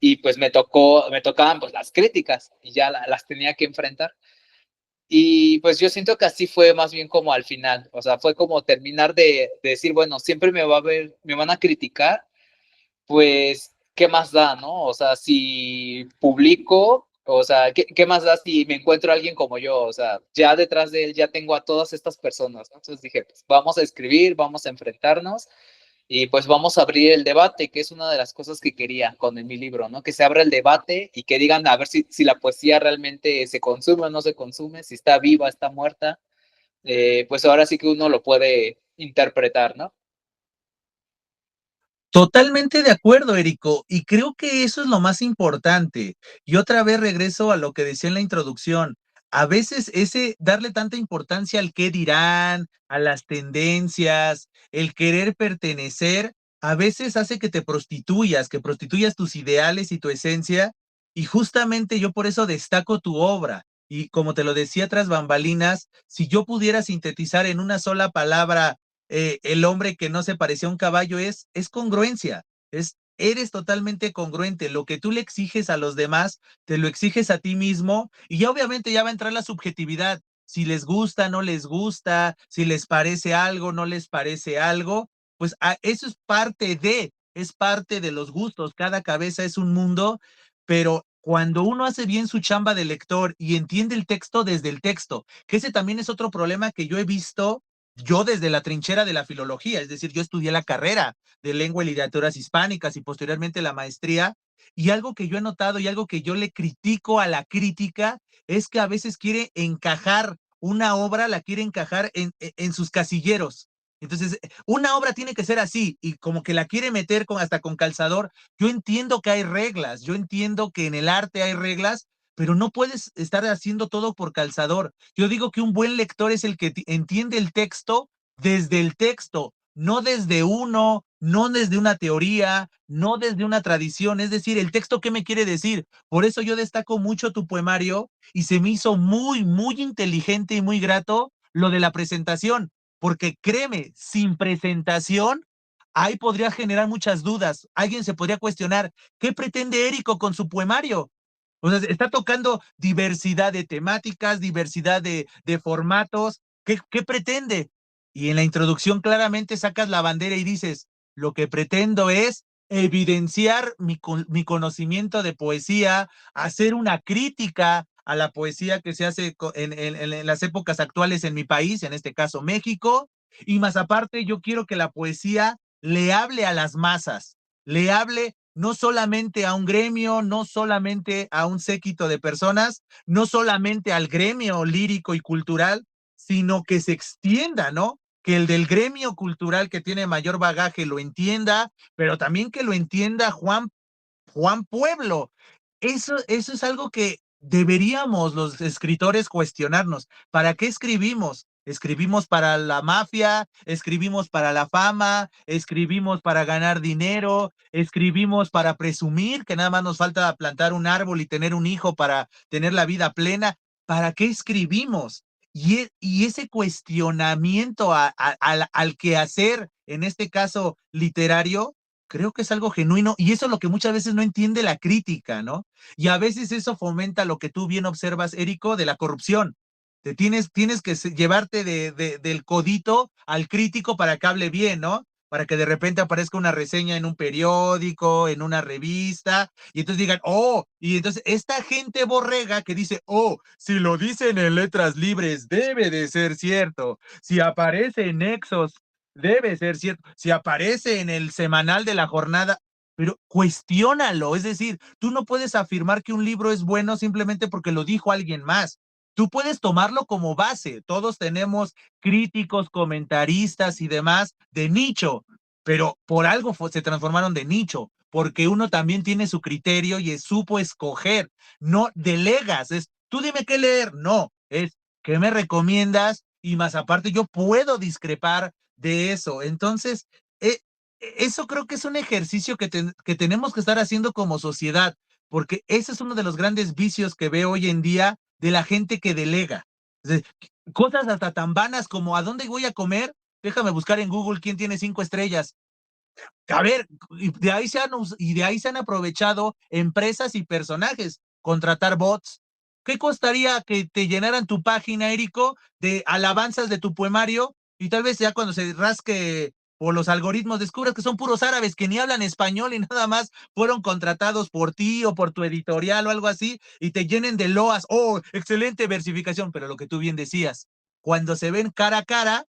Y pues me tocaban pues las críticas y ya las tenía que enfrentar. Y pues yo siento que así fue más bien como al final, o sea, fue como terminar de decir, bueno, siempre me van a criticar, pues, ¿qué más da, no? O sea, si publico, o sea, ¿qué más da si me encuentro a alguien como yo? O sea, ya detrás de él ya tengo a todas estas personas, ¿no? Entonces dije, pues vamos a escribir, vamos a enfrentarnos y pues vamos a abrir el debate, que es una de las cosas que quería con mi libro, ¿no? Que se abra el debate y que digan a ver si la poesía realmente se consume o no se consume, si está viva, está muerta. Pues ahora sí que uno lo puede interpretar, ¿no? Totalmente de acuerdo, Érico, y creo que eso es lo más importante. Y otra vez regreso a lo que decía en la introducción. A veces ese darle tanta importancia al qué dirán, a las tendencias, el querer pertenecer, a veces hace que prostituyas tus ideales y tu esencia. Y justamente yo por eso destaco tu obra. Y como te lo decía tras bambalinas, si yo pudiera sintetizar en una sola palabra el hombre que no se parecía a un caballo es congruencia, eres totalmente congruente, lo que tú le exiges a los demás, te lo exiges a ti mismo y ya obviamente ya va a entrar la subjetividad, si les gusta, no les gusta, si les parece algo, no les parece algo, pues eso es parte de los gustos, cada cabeza es un mundo, pero cuando uno hace bien su chamba de lector y entiende el texto desde el texto, que ese también es otro problema que yo he visto yo desde la trinchera de la filología, es decir, yo estudié la carrera de lengua y literaturas hispánicas y posteriormente la maestría, y algo que yo he notado y algo que yo le critico a la crítica es que a veces quiere encajar una obra, la quiere encajar en sus casilleros. Entonces, una obra tiene que ser así y como que la quiere meter hasta con calzador. Yo entiendo que hay reglas, yo entiendo que en el arte hay reglas, pero no puedes estar haciendo todo por calzador. Yo digo que un buen lector es el que entiende el texto desde el texto, no desde uno, no desde una teoría, no desde una tradición, es decir, el texto qué me quiere decir. Por eso yo destaco mucho tu poemario y se me hizo muy, muy inteligente y muy grato lo de la presentación, porque créeme, sin presentación, ahí podría generar muchas dudas. Alguien se podría cuestionar, ¿qué pretende Érico con su poemario? O sea, está tocando diversidad de temáticas, diversidad de formatos. ¿Qué pretende? Y en la introducción claramente sacas la bandera y dices, lo que pretendo es evidenciar mi conocimiento de poesía, hacer una crítica a la poesía que se hace en las épocas actuales en mi país, en este caso México, y más aparte yo quiero que la poesía le hable a las masas, le hable no solamente a un gremio, no solamente a un séquito de personas, no solamente al gremio lírico y cultural, sino que se extienda, ¿no? Que el del gremio cultural que tiene mayor bagaje lo entienda, pero también que lo entienda Juan Pueblo. Eso es algo que deberíamos los escritores cuestionarnos. ¿Para qué escribimos? Escribimos para la mafia, escribimos para la fama, escribimos para ganar dinero, escribimos para presumir que nada más nos falta plantar un árbol y tener un hijo para tener la vida plena. ¿Para qué escribimos? Y ese cuestionamiento al quehacer, en este caso literario, creo que es algo genuino y eso es lo que muchas veces no entiende la crítica, ¿no? Y a veces eso fomenta lo que tú bien observas, Érico, de la corrupción. Tienes que llevarte del codito al crítico para que hable bien, ¿no? Para que de repente aparezca una reseña en un periódico, en una revista, y entonces digan, oh, y entonces esta gente borrega que dice, oh, si lo dicen en letras libres, debe de ser cierto. Si aparece en Nexos, debe ser cierto. Si aparece en el semanal de la jornada, pero cuestiónalo. Es decir, tú no puedes afirmar que un libro es bueno simplemente porque lo dijo alguien más. Tú puedes tomarlo como base. Todos tenemos críticos, comentaristas y demás de nicho, pero por algo se transformaron de nicho, porque uno también tiene su criterio y supo escoger. No delegas. Tú dime qué leer. No, es qué me recomiendas y más aparte yo puedo discrepar de eso. Entonces, eh, eso creo que es un ejercicio que tenemos que estar haciendo como sociedad, porque ese es uno de los grandes vicios que veo hoy en día de la gente que delega. Es decir, cosas hasta tan vanas como ¿a dónde voy a comer? Déjame buscar en Google quién tiene 5 estrellas. A ver, y de ahí se han aprovechado empresas y personajes, contratar bots. ¿Qué costaría que te llenaran tu página, Érico, de alabanzas de tu poemario? Y tal vez ya cuando se rasque por los algoritmos descubras que son puros árabes que ni hablan español y nada más fueron contratados por ti o por tu editorial o algo así y te llenen de loas. Oh, excelente versificación, pero lo que tú bien decías, cuando se ven cara a cara,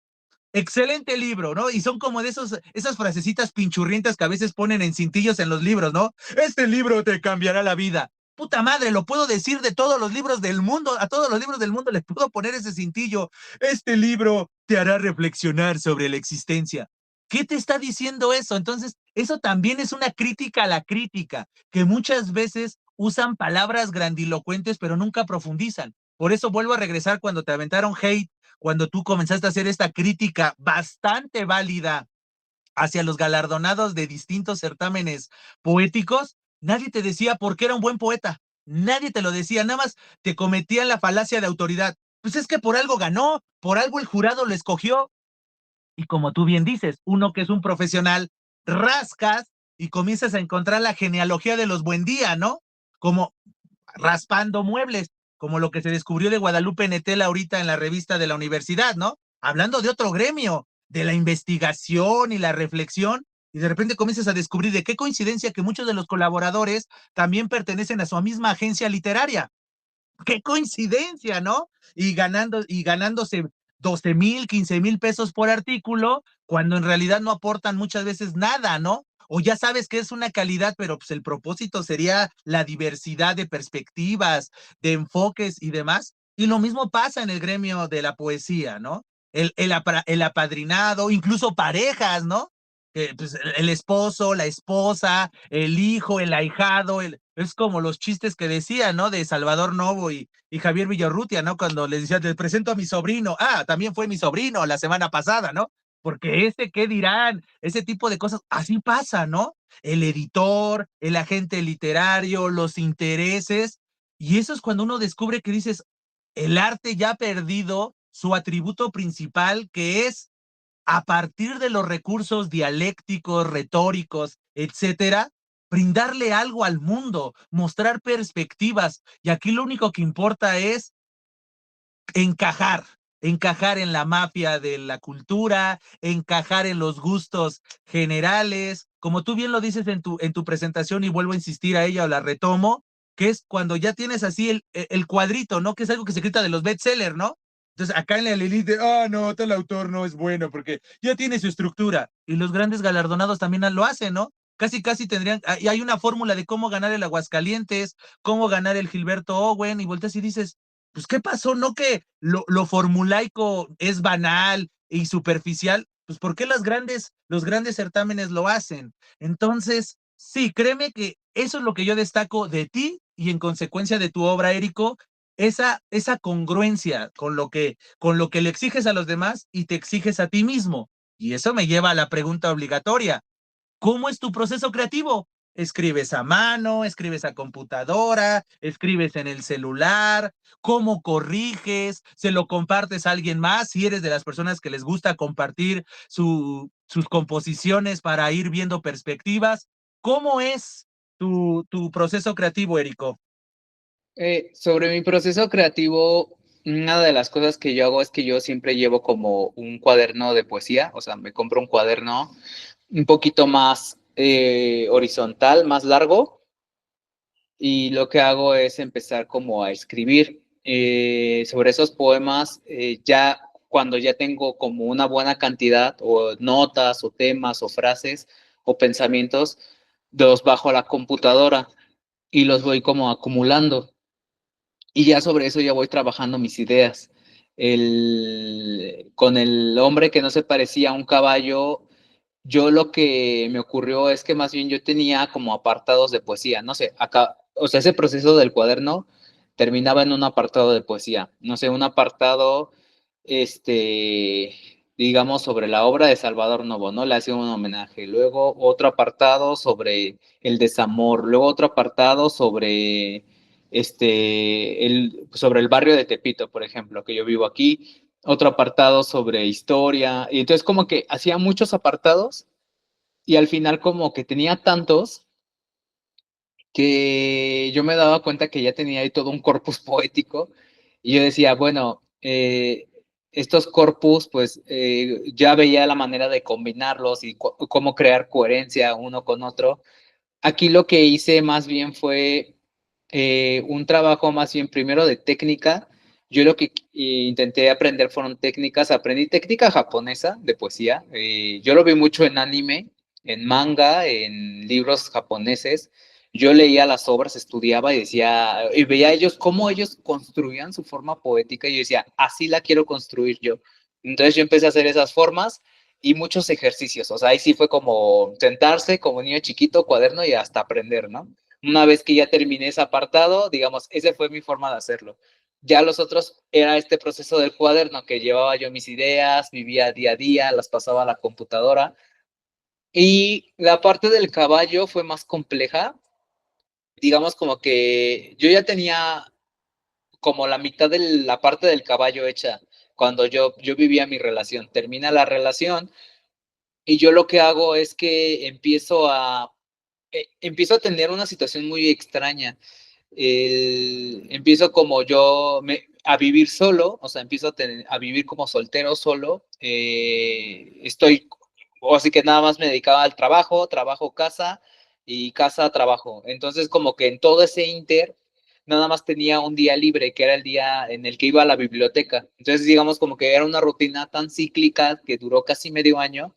excelente libro, ¿no? Y son como de esas frasecitas pinchurrientas que a veces ponen en cintillos en los libros, ¿no? Este libro te cambiará la vida. Puta madre, lo puedo decir de todos los libros del mundo, a todos los libros del mundo les puedo poner ese cintillo. Este libro te hará reflexionar sobre la existencia. ¿Qué te está diciendo eso? Entonces, eso también es una crítica a la crítica, que muchas veces usan palabras grandilocuentes, pero nunca profundizan. Por eso vuelvo a regresar cuando te aventaron hate, cuando tú comenzaste a hacer esta crítica bastante válida hacia los galardonados de distintos certámenes poéticos, nadie te decía por qué era un buen poeta. Nadie te lo decía, nada más te cometían la falacia de autoridad. Pues es que por algo ganó, por algo el jurado lo escogió. Y como tú bien dices, uno que es un profesional, rascas y comienzas a encontrar la genealogía de los Buendía, ¿no? Como raspando muebles, como lo que se descubrió de Guadalupe Netela ahorita en la revista de la universidad, ¿no? Hablando de otro gremio, de la investigación y la reflexión, y de repente comienzas a descubrir de qué coincidencia que muchos de los colaboradores también pertenecen a su misma agencia literaria. Qué coincidencia, ¿no? Y ganándose 12,000, 15,000 pesos por artículo, cuando en realidad no aportan muchas veces nada, ¿no? O ya sabes que es una calidad, pero pues el propósito sería la diversidad de perspectivas, de enfoques y demás. Y lo mismo pasa en el gremio de la poesía, ¿no? El apadrinado, incluso parejas, ¿no? Pues, el esposo, la esposa, el hijo, el ahijado, es como los chistes que decía, ¿no? De Salvador Novo y Javier Villarrutia, ¿no? Cuando les decía, te presento a mi sobrino. Ah, también fue mi sobrino la semana pasada, ¿no? Porque ¿qué dirán? Ese tipo de cosas, así pasa, ¿no? El editor, el agente literario, los intereses. Y eso es cuando uno descubre que dices, el arte ya ha perdido su atributo principal, que es a partir de los recursos dialécticos, retóricos, etcétera, brindarle algo al mundo, mostrar perspectivas. Y aquí lo único que importa es encajar, encajar en la mafia de la cultura, encajar en los gustos generales, como tú bien lo dices en tu presentación y vuelvo a insistir a ella o la retomo, que es cuando ya tienes así el cuadrito, ¿no? Que es algo que se grita de los bestsellers, ¿no? Entonces acá en la Lilith, no, tal autor no es bueno porque ya tiene su estructura y los grandes galardonados también lo hacen, ¿no? Casi, casi tendrían, y hay una fórmula de cómo ganar el Aguascalientes, cómo ganar el Gilberto Owen, y volteas y dices, pues, ¿qué pasó? ¿No que lo formulaico es banal y superficial? Pues, ¿por qué los grandes certámenes lo hacen? Entonces, sí, créeme que eso es lo que yo destaco de ti y en consecuencia de tu obra, Érico, esa congruencia con lo que le exiges a los demás y te exiges a ti mismo. Y eso me lleva a la pregunta obligatoria. ¿Cómo es tu proceso creativo? ¿Escribes a mano? ¿Escribes a computadora? ¿Escribes en el celular? ¿Cómo corriges? ¿Se lo compartes a alguien más? Si eres de las personas que les gusta compartir sus composiciones para ir viendo perspectivas. ¿Cómo es tu proceso creativo, Érico? Sobre mi proceso creativo, una de las cosas que yo hago es que yo siempre llevo como un cuaderno de poesía, o sea, me compro un cuaderno un poquito más horizontal, más largo, y lo que hago es empezar como a escribir sobre esos poemas, ya cuando ya tengo como una buena cantidad o notas o temas o frases o pensamientos, los bajo a la computadora y los voy como acumulando. Y ya sobre eso ya voy trabajando mis ideas. Con el hombre que no se parecía a un caballo, yo lo que me ocurrió es que más bien yo tenía como apartados de poesía, no sé, acá, o sea, ese proceso del cuaderno terminaba en un apartado de poesía, no sé, un apartado, digamos, sobre la obra de Salvador Novo, ¿no? Le hacía un homenaje, luego otro apartado sobre el desamor, luego otro apartado sobre, sobre el barrio de Tepito, por ejemplo, que yo vivo aquí, otro apartado sobre historia, y entonces como que hacía muchos apartados y al final como que tenía tantos que yo me daba cuenta que ya tenía ahí todo un corpus poético y yo decía, bueno, estos corpus pues ya veía la manera de combinarlos y cómo crear coherencia uno con otro. Aquí lo que hice más bien fue un trabajo más bien primero de técnica. Yo lo que intenté aprender fueron técnicas, aprendí técnica japonesa de poesía. Yo lo vi mucho en anime, en manga, en libros japoneses. Yo leía las obras, estudiaba y decía, y veía ellos cómo ellos construían su forma poética y yo decía, así la quiero construir yo. Entonces yo empecé a hacer esas formas y muchos ejercicios. O sea, ahí sí fue como sentarse como niño chiquito, cuaderno y hasta aprender, ¿no? Una vez que ya terminé ese apartado, digamos, esa fue mi forma de hacerlo. Ya los otros era este proceso del cuaderno que llevaba yo mis ideas, vivía día a día, las pasaba a la computadora. Y la parte del caballo fue más compleja. Digamos como que yo ya tenía como la mitad de la parte del caballo hecha cuando yo vivía mi relación. Termina la relación y yo lo que hago es que empiezo a tener una situación muy extraña. Empiezo como a vivir solo, o sea, empiezo a vivir como soltero solo. O así que nada más me dedicaba al trabajo, trabajo, casa y casa, trabajo. Entonces, como que en todo ese inter, nada más tenía un día libre, que era el día en el que iba a la biblioteca. Entonces, digamos, como que era una rutina tan cíclica que duró casi medio año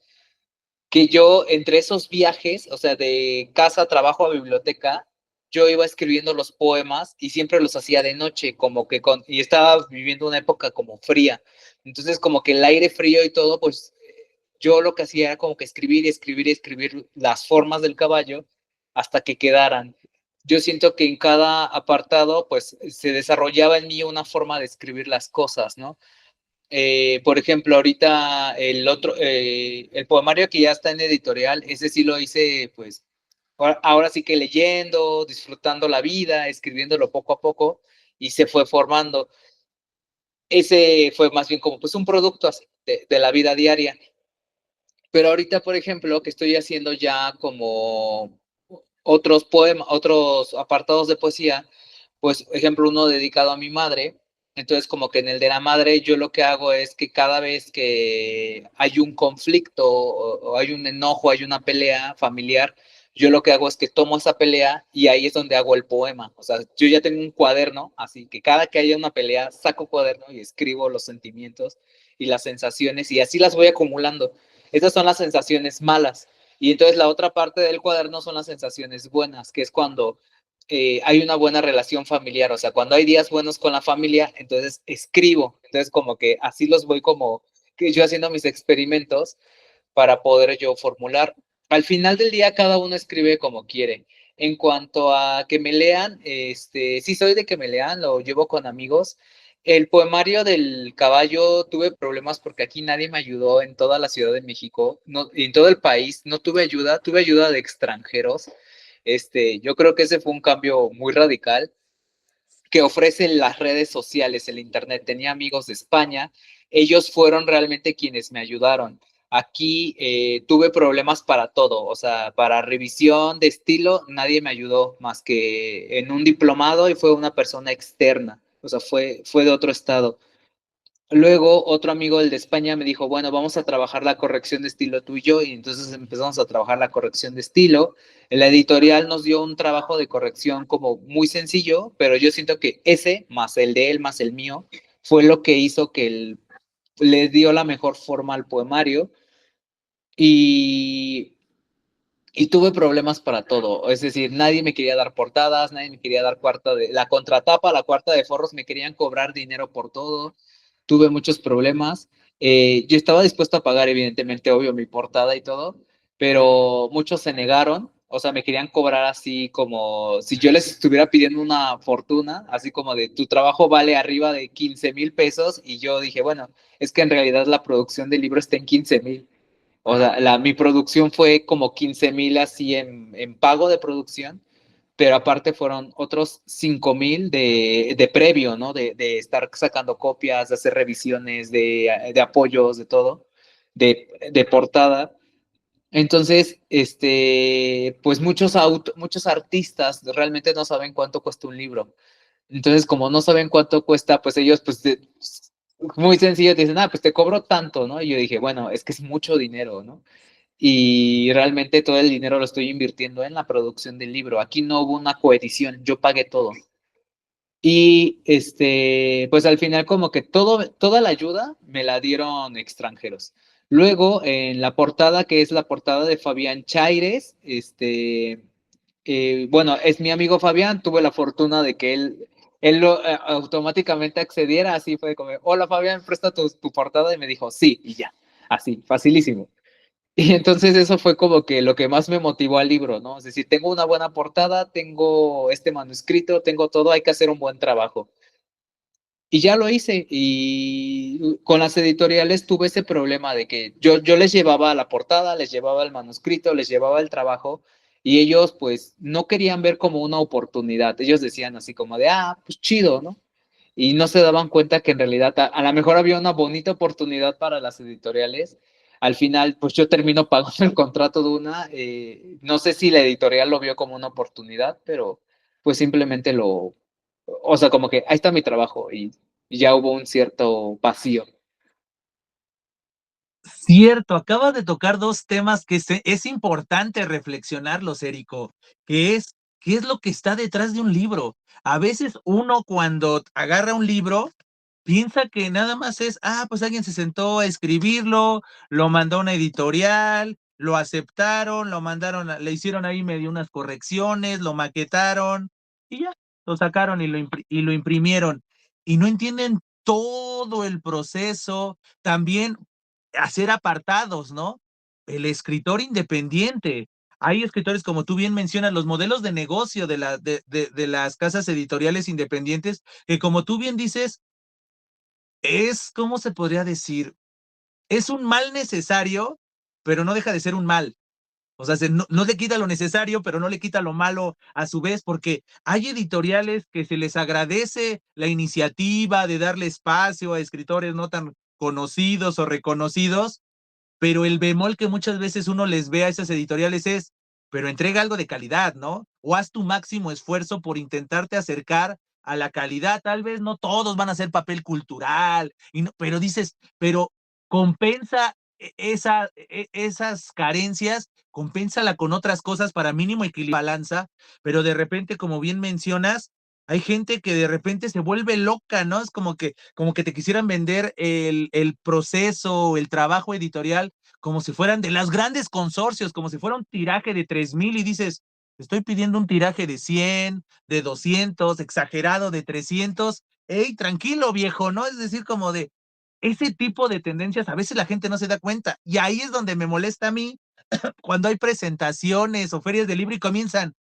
que yo entre esos viajes, o sea, de casa, trabajo a biblioteca, yo iba escribiendo los poemas y siempre los hacía de noche, como que y estaba viviendo una época como fría. Entonces, como que el aire frío y todo, pues yo lo que hacía era como que escribir y escribir y escribir las formas del caballo hasta que quedaran. Yo siento que en cada apartado, pues se desarrollaba en mí una forma de escribir las cosas, ¿no? Por ejemplo, ahorita el poemario que ya está en editorial, ese sí lo hice, pues, ahora sí que leyendo, disfrutando la vida, escribiéndolo poco a poco, y se fue formando. Ese fue más bien como, pues, un producto así de la vida diaria. Pero ahorita, por ejemplo, que estoy haciendo ya como otros poemas, otros apartados de poesía, pues, ejemplo, uno dedicado a mi madre. Entonces, como que en el de la madre, yo lo que hago es que cada vez que hay un conflicto o hay un enojo, hay una pelea familiar, yo lo que hago es que tomo esa pelea y ahí es donde hago el poema. O sea, yo ya tengo un cuaderno, así que cada que haya una pelea, saco cuaderno y escribo los sentimientos y las sensaciones y así las voy acumulando. Esas son las sensaciones malas. Y entonces la otra parte del cuaderno son las sensaciones buenas, que es cuando hay una buena relación familiar, o sea, cuando hay días buenos con la familia, entonces escribo, entonces como que así los voy como que yo haciendo mis experimentos para poder yo formular. Al final del día cada uno escribe como quiere. En cuanto a que me lean, sí soy de que me lean, lo llevo con amigos. El poemario del caballo tuve problemas porque aquí nadie me ayudó en toda la Ciudad de México, no, en todo el país, no tuve ayuda de extranjeros. Yo creo que ese fue un cambio muy radical que ofrecen las redes sociales, el Internet. Tenía amigos de España, ellos fueron realmente quienes me ayudaron. Aquí tuve problemas para todo, o sea, para revisión de estilo, nadie me ayudó más que en un diplomado y fue una persona externa, o sea, fue de otro estado. Luego otro amigo, el de España, me dijo, bueno, vamos a trabajar la corrección de estilo tú y yo, y entonces empezamos a trabajar la corrección de estilo. La editorial nos dio un trabajo de corrección como muy sencillo, pero yo siento que ese, más el de él, más el mío, fue lo que hizo que él le dio la mejor forma al poemario y, y tuve problemas para todo. Es decir, nadie me quería dar portadas, nadie me quería dar la contratapa, la cuarta de forros, me querían cobrar dinero por todo. Tuve muchos problemas. Yo estaba dispuesto a pagar, evidentemente, obvio, mi portada y todo, pero muchos se negaron. O sea, me querían cobrar así como si yo les estuviera pidiendo una fortuna, así como de tu trabajo vale arriba de 15,000 pesos. Y yo dije, bueno, es que en realidad la producción del libro está en 15,000. O sea, mi producción fue como 15,000 así en pago de producción, pero aparte fueron otros 5,000 de previo, ¿no? De estar sacando copias, de hacer revisiones, de apoyos, de todo, de portada. Entonces, pues muchos artistas realmente no saben cuánto cuesta un libro. Entonces, como no saben cuánto cuesta, pues ellos, pues, muy sencillo, te dicen, pues te cobro tanto, ¿no? Y yo dije, bueno, es que es mucho dinero, ¿no? Y realmente todo el dinero lo estoy invirtiendo en la producción del libro. Aquí no hubo una coedición, yo pagué todo. Y pues al final como que toda la ayuda me la dieron extranjeros. Luego, en la portada, que es la portada de Fabián Chaires, bueno, es mi amigo Fabián, tuve la fortuna de que él automáticamente accediera, así fue como, hola Fabián, presta tu portada, y me dijo, sí, y ya, así, facilísimo. Y entonces eso fue como que lo que más me motivó al libro, ¿no? Es decir, tengo una buena portada, tengo este manuscrito, tengo todo, hay que hacer un buen trabajo. Y ya lo hice. Y con las editoriales tuve ese problema de que yo les llevaba la portada, les llevaba el manuscrito, les llevaba el trabajo y ellos pues no querían ver como una oportunidad. Ellos decían así como de, pues chido, ¿no? Y no se daban cuenta que en realidad a lo mejor había una bonita oportunidad para las editoriales. Al final, pues yo termino pagando el contrato de una. No sé si la editorial lo vio como una oportunidad, pero pues simplemente o sea, como que ahí está mi trabajo y ya hubo un cierto vacío. Cierto, acabas de tocar dos temas que es importante reflexionarlos, Érico, que es qué es lo que está detrás de un libro. A veces uno cuando agarra un libro piensa que nada más es, pues alguien se sentó a escribirlo, lo mandó a una editorial, lo aceptaron, lo mandaron, le hicieron ahí medio unas correcciones, lo maquetaron y ya, lo sacaron y lo imprimieron. Y no entienden todo el proceso. También hacer apartados, ¿no? El escritor independiente. Hay escritores, como tú bien mencionas, los modelos de negocio de las casas editoriales independientes, que como tú bien dices, ¿cómo se podría decir? Es un mal necesario, pero no deja de ser un mal. O sea, no le quita lo necesario, pero no le quita lo malo a su vez, porque hay editoriales que se les agradece la iniciativa de darle espacio a escritores no tan conocidos o reconocidos, pero el bemol que muchas veces uno les ve a esas editoriales es, pero entrega algo de calidad, ¿no? O haz tu máximo esfuerzo por intentarte acercar a la calidad. Tal vez no todos van a hacer papel cultural, pero dices, pero compensa esas carencias, compénsala con otras cosas para mínimo equilibrar balanza, pero de repente, como bien mencionas, hay gente que de repente se vuelve loca, ¿no? Es como que te quisieran vender el proceso, el trabajo editorial, como si fueran de los grandes consorcios, como si fuera un tiraje de 3,000 y dices, estoy pidiendo un tiraje de 100, de 200, exagerado de 300. Hey, tranquilo, viejo, ¿no? Es decir, como de ese tipo de tendencias, a veces la gente no se da cuenta. Y ahí es donde me molesta a mí cuando hay presentaciones o ferias de libro y comienzan,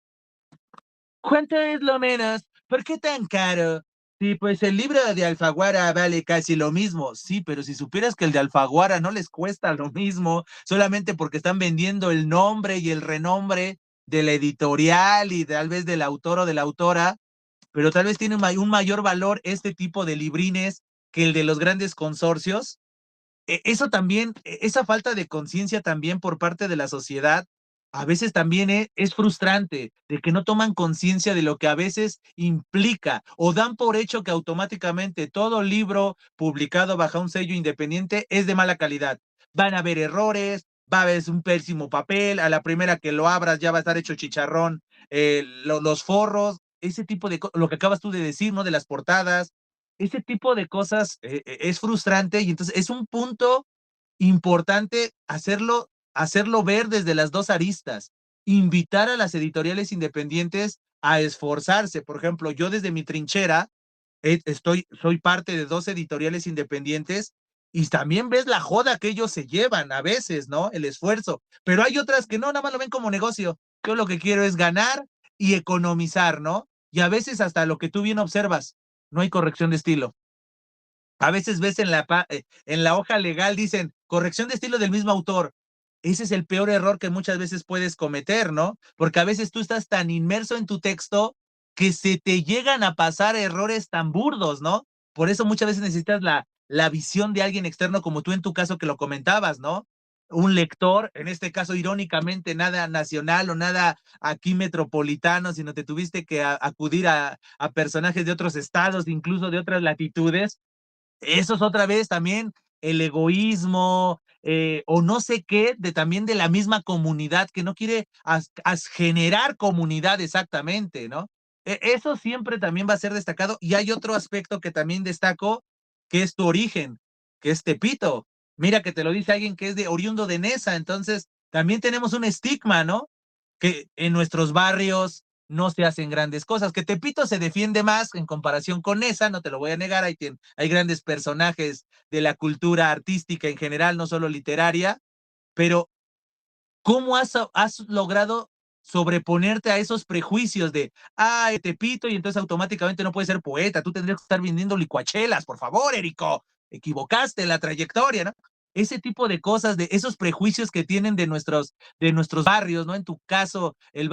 ¿cuánto es lo menos? ¿Por qué tan caro? Sí, pues el libro de Alfaguara vale casi lo mismo. Sí, pero si supieras que el de Alfaguara no les cuesta lo mismo, solamente porque están vendiendo el nombre y el renombre de la editorial y tal vez del autor o de la autora, pero tal vez tiene un mayor valor este tipo de librines que el de los grandes consorcios. Eso también, esa falta de conciencia también por parte de la sociedad, a veces también es frustrante, de que no toman conciencia de lo que a veces implica o dan por hecho que automáticamente todo libro publicado bajo un sello independiente es de mala calidad. Van a haber errores, va a haber un pésimo papel, a la primera que lo abras ya va a estar hecho chicharrón, los forros, ese tipo de lo que acabas tú de decir, ¿no? De las portadas, ese tipo de cosas es frustrante y entonces es un punto importante hacerlo ver desde las dos aristas, invitar a las editoriales independientes a esforzarse. Por ejemplo, yo desde mi trinchera soy parte de dos editoriales independientes y también ves la joda que ellos se llevan a veces, ¿no? El esfuerzo, pero hay otras que no, nada más lo ven como negocio. Yo lo que quiero es ganar y economizar, ¿no? Y a veces hasta lo que tú bien observas, no hay corrección de estilo. A veces ves en la hoja legal, dicen corrección de estilo del mismo autor. Ese es el peor error que muchas veces puedes cometer, ¿no? Porque a veces tú estás tan inmerso en tu texto que se te llegan a pasar errores tan burdos, ¿no? Por eso muchas veces necesitas la visión de alguien externo, como tú en tu caso que lo comentabas, ¿no? Un lector, en este caso irónicamente nada nacional o nada aquí metropolitano, sino te tuviste que acudir a personajes de otros estados, incluso de otras latitudes. Eso es otra vez también el egoísmo, o no sé qué, también de la misma comunidad que no quiere generar comunidad exactamente, ¿no? Eso siempre también va a ser destacado. Y hay otro aspecto que también destaco, que es tu origen, que es Tepito. Mira que te lo dice alguien que es de oriundo de Nesa, entonces también tenemos un estigma, ¿no? Que en nuestros barrios no se hacen grandes cosas, que Tepito se defiende más en comparación con esa, no te lo voy a negar, hay grandes personajes de la cultura artística en general, no solo literaria, pero ¿cómo has logrado sobreponerte a esos prejuicios de, Tepito, y entonces automáticamente no puedes ser poeta, tú tendrías que estar vendiendo licuachelas, por favor, Érico, equivocaste en la trayectoria, ¿no? Ese tipo de cosas, de esos prejuicios que tienen de nuestros barrios, ¿no? En tu caso, el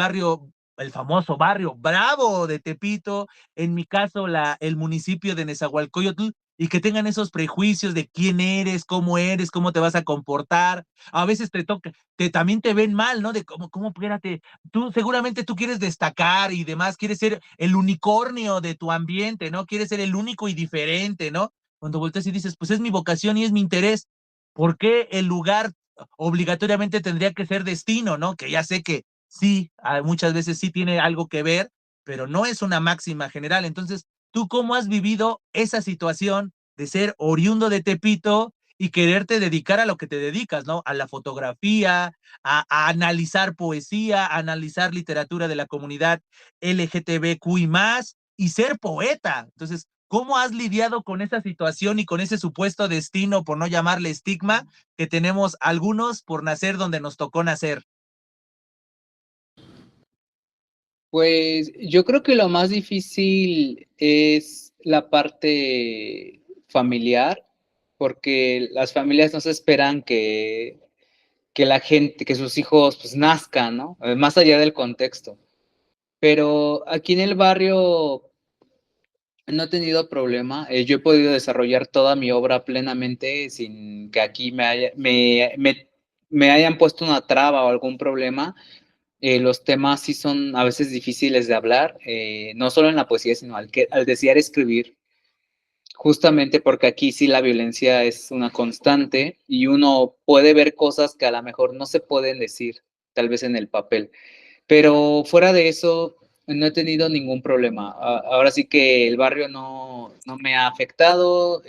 famoso barrio Bravo de Tepito, en mi caso, el municipio de Nezahualcóyotl, y que tengan esos prejuicios de quién eres, cómo te vas a comportar. A veces te toca, también te ven mal, ¿no? De cómo, espérate, tú seguramente tú quieres destacar y demás, quieres ser el unicornio de tu ambiente, ¿no? Quieres ser el único y diferente, ¿no? Cuando volteas y dices, pues es mi vocación y es mi interés, ¿por qué el lugar obligatoriamente tendría que ser destino, ¿no? Que ya sé que sí, muchas veces sí tiene algo que ver, pero no es una máxima general. Entonces, ¿tú cómo has vivido esa situación de ser oriundo de Tepito y quererte dedicar a lo que te dedicas, ¿no? A la fotografía, a analizar poesía, a analizar literatura de la comunidad LGTBQI más y ser poeta? Entonces, ¿cómo has lidiado con esa situación y con ese supuesto destino, por no llamarle estigma, que tenemos algunos por nacer donde nos tocó nacer? Pues yo creo que lo más difícil es la parte familiar, porque las familias no se esperan que la gente, que sus hijos pues nazcan, ¿no? Más allá del contexto. Pero aquí en el barrio no he tenido problema. Yo he podido desarrollar toda mi obra plenamente sin que aquí me hayan puesto una traba o algún problema, Los temas sí son a veces difíciles de hablar, no solo en la poesía, sino al desear escribir, justamente porque aquí sí la violencia es una constante y uno puede ver cosas que a lo mejor no se pueden decir, tal vez en el papel. Pero fuera de eso, no he tenido ningún problema. Ahora sí que el barrio no me ha afectado,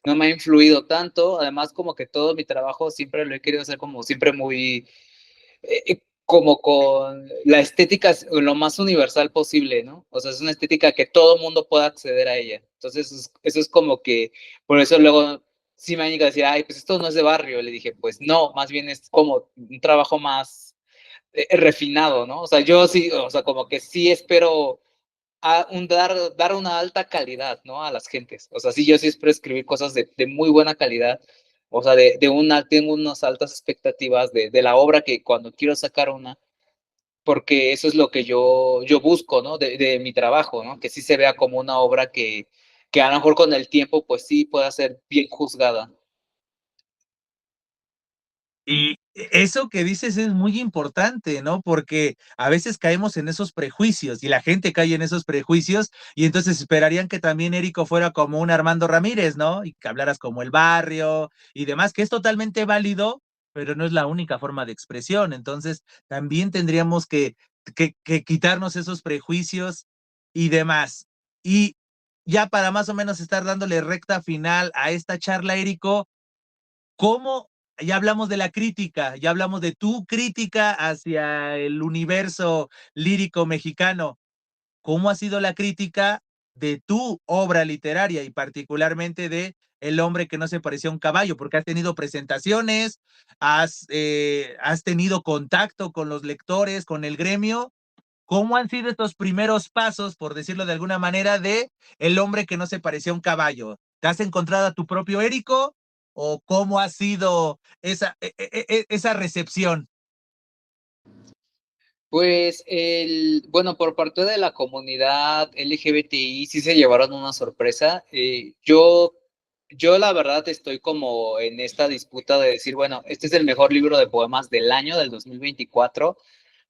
no me ha influido tanto. Además, como que todo mi trabajo siempre lo he querido hacer como siempre muy, como con la estética lo más universal posible, ¿no? O sea, es una estética que todo mundo pueda acceder a ella. Entonces, eso es como que, por eso luego sí me han llegado a decir, ay, pues esto no es de barrio. Le dije, pues no, más bien es como un trabajo más refinado, ¿no? O sea, yo sí, o sea, como que sí espero dar una alta calidad, ¿no? A las gentes. O sea, sí, yo sí espero escribir cosas de muy buena calidad. O sea, tengo unas altas expectativas de la obra que cuando quiero sacar una, porque eso es lo que yo busco, ¿no? De mi trabajo, ¿no? Que sí se vea como una obra que a lo mejor con el tiempo, pues sí pueda ser bien juzgada. Y eso que dices es muy importante, ¿no? Porque a veces caemos en esos prejuicios y la gente cae en esos prejuicios y entonces esperarían que también Érico fuera como un Armando Ramírez, ¿no? Y que hablaras como el barrio y demás, que es totalmente válido, pero no es la única forma de expresión. Entonces también tendríamos que quitarnos esos prejuicios y demás. Y ya para más o menos estar dándole recta final a esta charla, Érico, ¿cómo? Ya hablamos de la crítica, ya hablamos de tu crítica hacia el universo lírico mexicano. ¿Cómo ha sido la crítica de tu obra literaria y particularmente de El hombre que no se parecía a un caballo? Porque has tenido presentaciones, has tenido contacto con los lectores, con el gremio. ¿Cómo han sido estos primeros pasos, por decirlo de alguna manera, de El hombre que no se parecía a un caballo? ¿Te has encontrado a tu propio Érico o cómo ha sido esa recepción? Pues bueno, por parte de la comunidad LGBTI sí se llevaron una sorpresa. Yo la verdad estoy como en esta disputa de decir, bueno, este es el mejor libro de poemas del año, del 2024.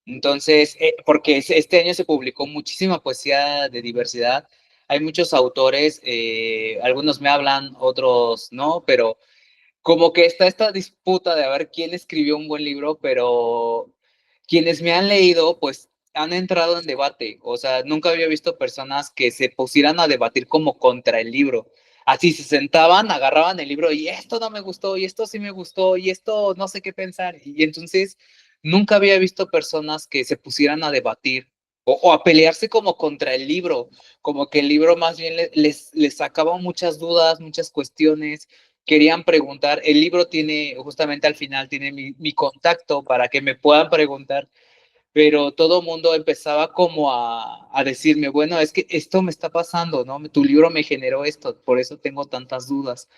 Entonces, porque este año se publicó muchísima poesía de diversidad. Hay muchos autores, algunos me hablan, otros no, pero como que está esta disputa de a ver quién escribió un buen libro, pero quienes me han leído, pues han entrado en debate. O sea, nunca había visto personas que se pusieran a debatir como contra el libro. Así se sentaban, agarraban el libro y esto no me gustó, y esto sí me gustó, y esto no sé qué pensar. Y entonces nunca había visto personas que se pusieran a debatir o a pelearse como contra el libro, como que el libro más bien les sacaba muchas dudas, muchas cuestiones, querían preguntar. El libro tiene, justamente al final, tiene mi contacto para que me puedan preguntar, pero todo el mundo empezaba como a decirme, bueno, es que esto me está pasando, ¿no? Tu libro me generó esto, por eso tengo tantas dudas.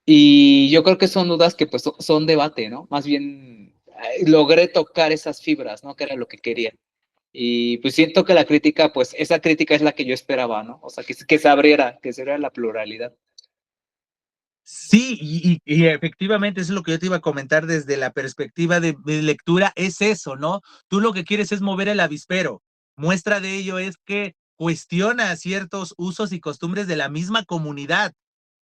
Y yo creo que son dudas que pues son debate, ¿no? Más bien logré tocar esas fibras, ¿no? Que era lo que quería. Y pues siento que la crítica, pues esa crítica es la que yo esperaba, ¿no? O sea, que se abriera la pluralidad. Sí, y efectivamente eso es lo que yo te iba a comentar desde la perspectiva de lectura, es eso, ¿no? Tú lo que quieres es mover el avispero. Muestra de ello es que cuestiona ciertos usos y costumbres de la misma comunidad.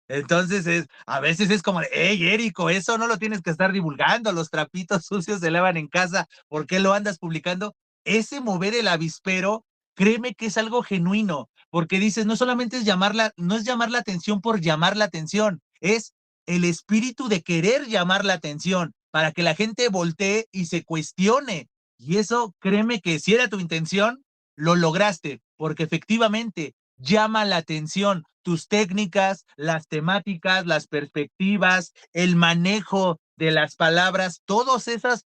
Entonces a veces es como, hey, Érico, eso no lo tienes que estar divulgando, los trapitos sucios se lavan en casa, ¿por qué lo andas publicando? Ese mover el avispero, créeme que es algo genuino, porque dices, no solamente es no es llamar la atención por llamar la atención, es el espíritu de querer llamar la atención para que la gente voltee y se cuestione. Y eso, créeme que si era tu intención, lo lograste, porque efectivamente llama la atención tus técnicas, las temáticas, las perspectivas, el manejo de las palabras, todos esos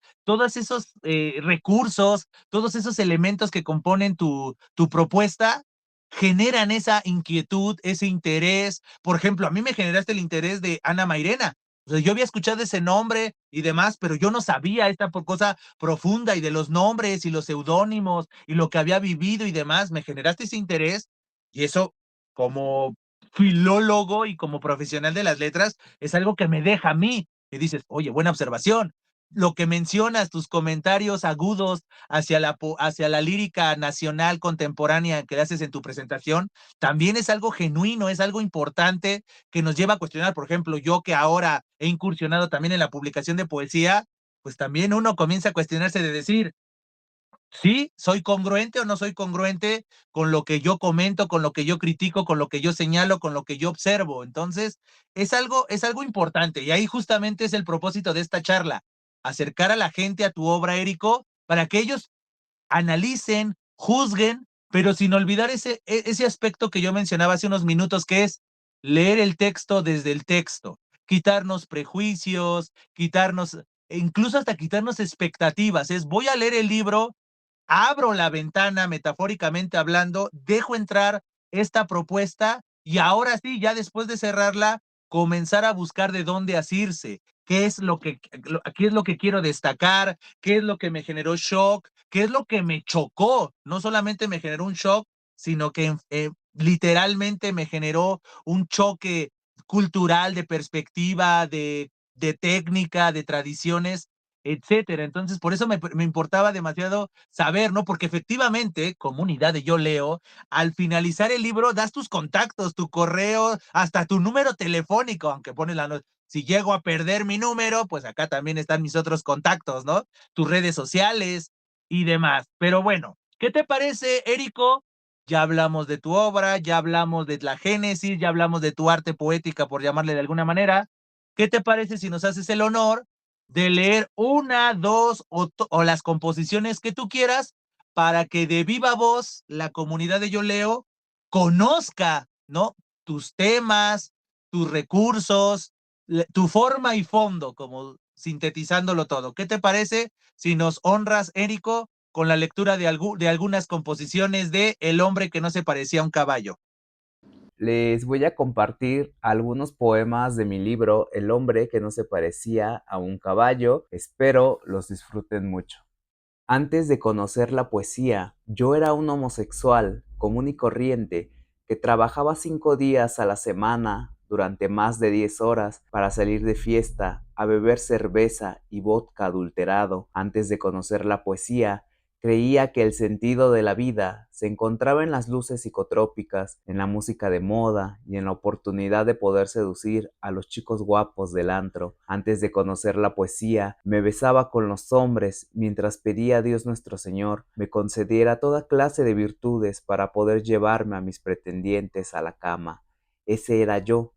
recursos, todos esos elementos que componen tu propuesta, generan esa inquietud, ese interés. Por ejemplo, a mí me generaste el interés de Ana Mairena. O sea, yo había escuchado ese nombre y demás, pero yo no sabía esta cosa profunda y de los nombres y los seudónimos y lo que había vivido y demás. Me generaste ese interés y eso, como filólogo y como profesional de las letras, es algo que me deja a mí. Y dices, oye, buena observación. lo que mencionas, tus comentarios agudos hacia la lírica nacional contemporánea que haces en tu presentación, también es algo genuino, es algo importante que nos lleva a cuestionar. Por ejemplo, yo que ahora he incursionado también en la publicación de poesía, pues también uno comienza a cuestionarse de decir, sí, soy congruente o no soy congruente con lo que yo comento, con lo que yo critico, con lo que yo señalo, con lo que yo observo. Entonces, es algo importante y ahí justamente es el propósito de esta charla, acercar a la gente a tu obra, Érico, para que ellos analicen, juzguen, pero sin olvidar ese aspecto que yo mencionaba hace unos minutos, que es leer el texto desde el texto, quitarnos prejuicios, quitarnos, e incluso hasta quitarnos expectativas. Es voy a leer el libro, abro la ventana, metafóricamente hablando, dejo entrar esta propuesta y ahora sí, ya después de cerrarla, comenzar a buscar de dónde asirse, qué es lo que quiero destacar, qué es lo que me generó shock, qué es lo que me chocó. No solamente me generó un shock, sino que literalmente me generó un choque cultural, de perspectiva, de técnica, de tradiciones, etcétera. Entonces, por eso me importaba demasiado saber, ¿no? Porque efectivamente, comunidad de Yo Leo, al finalizar el libro das tus contactos, tu correo, hasta tu número telefónico, aunque pones la nota. Si llego a perder mi número, pues acá también están mis otros contactos, ¿no? Tus redes sociales y demás. Pero bueno, ¿qué te parece, Érico? Ya hablamos de tu obra, ya hablamos de la génesis, ya hablamos de tu arte poética, por llamarle de alguna manera. ¿Qué te parece si nos haces el honor de leer una, dos o las composiciones que tú quieras para que de viva voz la comunidad de Yo Leo conozca, ¿no? Tus temas, tus recursos, tu forma y fondo, como sintetizándolo todo. ¿Qué te parece si nos honras, Érico, con la lectura de algunas composiciones de El hombre que no se parecía a un caballo? Les voy a compartir algunos poemas de mi libro El hombre que no se parecía a un caballo. Espero los disfruten mucho. Antes de conocer la poesía, yo era un homosexual común y corriente que trabajaba 5 días a la semana durante más de 10 horas para salir de fiesta, a beber cerveza y vodka adulterado. Antes de conocer la poesía, creía que el sentido de la vida se encontraba en las luces psicotrópicas, en la música de moda y en la oportunidad de poder seducir a los chicos guapos del antro. Antes de conocer la poesía, me besaba con los hombres mientras pedía a Dios nuestro Señor me concediera toda clase de virtudes para poder llevarme a mis pretendientes a la cama. Ese era yo,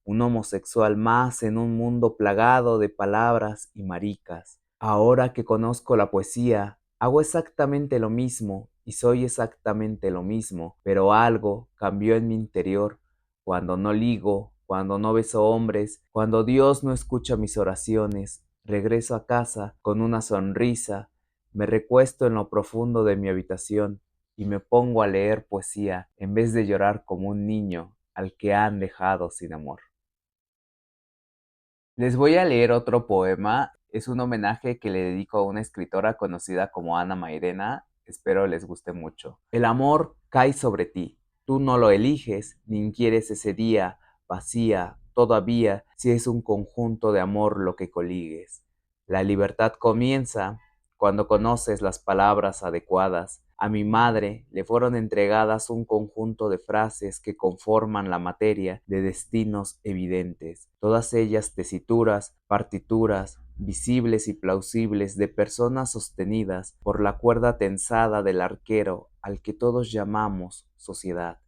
un homosexual más en un mundo plagado de palabras y maricas. Ahora que conozco la poesía, hago exactamente lo mismo y soy exactamente lo mismo, pero algo cambió en mi interior cuando no ligo, cuando no beso hombres, cuando Dios no escucha mis oraciones. Regreso a casa con una sonrisa, me recuesto en lo profundo de mi habitación y me pongo a leer poesía en vez de llorar como un niño al que han dejado sin amor. Les voy a leer otro poema. Es un homenaje que le dedico a una escritora conocida como Ana Mairena. Espero les guste mucho. El amor cae sobre ti. Tú no lo eliges, ni quieres ese día, vacía, todavía, si es un conjunto de amor lo que coligues. La libertad comienza cuando conoces las palabras adecuadas. A mi madre le fueron entregadas un conjunto de frases que conforman la materia de destinos evidentes, todas ellas tesituras, partituras, visibles y plausibles de personas sostenidas por la cuerda tensada del arquero al que todos llamamos sociedad.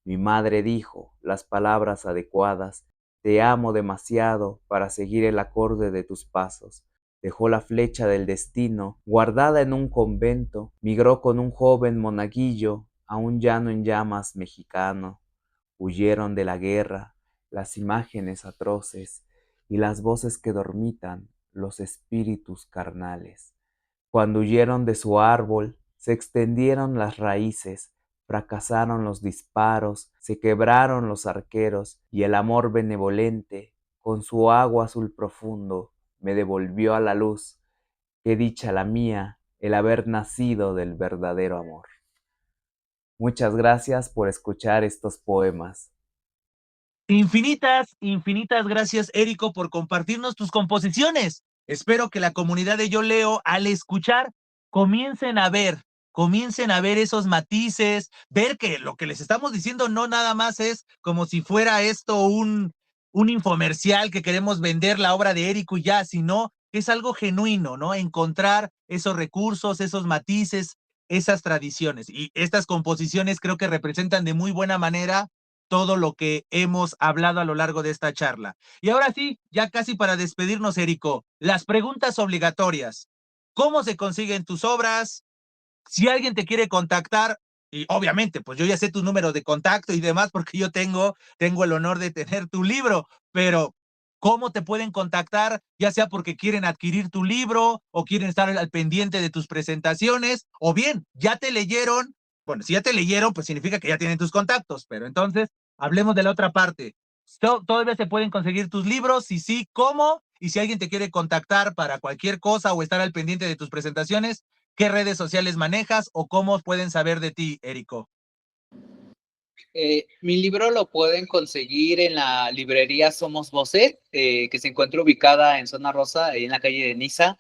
Mi madre dijo las palabras adecuadas, te amo demasiado para seguir el acorde de tus pasos. Dejó la flecha del destino guardada en un convento, migró con un joven monaguillo a un llano en llamas mexicano. Huyeron de la guerra, las imágenes atroces y las voces que dormitan los espíritus carnales. Cuando huyeron de su árbol, se extendieron las raíces, fracasaron los disparos, se quebraron los arqueros, y el amor benevolente, con su agua azul profundo, me devolvió a la luz. Qué dicha la mía, el haber nacido del verdadero amor. Muchas gracias por escuchar estos poemas. Infinitas, infinitas gracias, Érico, por compartirnos tus composiciones. espero que la comunidad de Yo Leo, al escuchar, comiencen a ver, esos matices, ver que lo que les estamos diciendo no nada más es como si fuera esto un infomercial que queremos vender la obra de Érico y ya, sino que es algo genuino, ¿no? Encontrar esos recursos, esos matices, esas tradiciones. Y estas composiciones creo que representan de muy buena manera todo lo que hemos hablado a lo largo de esta charla. Y ahora sí, ya casi para despedirnos, Érico, las preguntas obligatorias. ¿Cómo se consiguen tus obras? Si alguien te quiere contactar, y obviamente, pues yo ya sé tu número de contacto y demás, porque yo tengo el honor de tener tu libro, pero ¿cómo te pueden contactar? Ya sea porque quieren adquirir tu libro o quieren estar al pendiente de tus presentaciones, o bien, ya te leyeron. Bueno, si ya te leyeron, pues significa que ya tienen tus contactos, pero entonces hablemos de la otra parte. ¿Todavía se pueden conseguir tus libros? Si sí, ¿cómo? Y si alguien te quiere contactar para cualquier cosa o estar al pendiente de tus presentaciones, ¿qué redes sociales manejas o cómo pueden saber de ti, Érico? Mi libro lo pueden conseguir en la librería Somos Voces, que se encuentra ubicada en Zona Rosa, en la calle de Niza.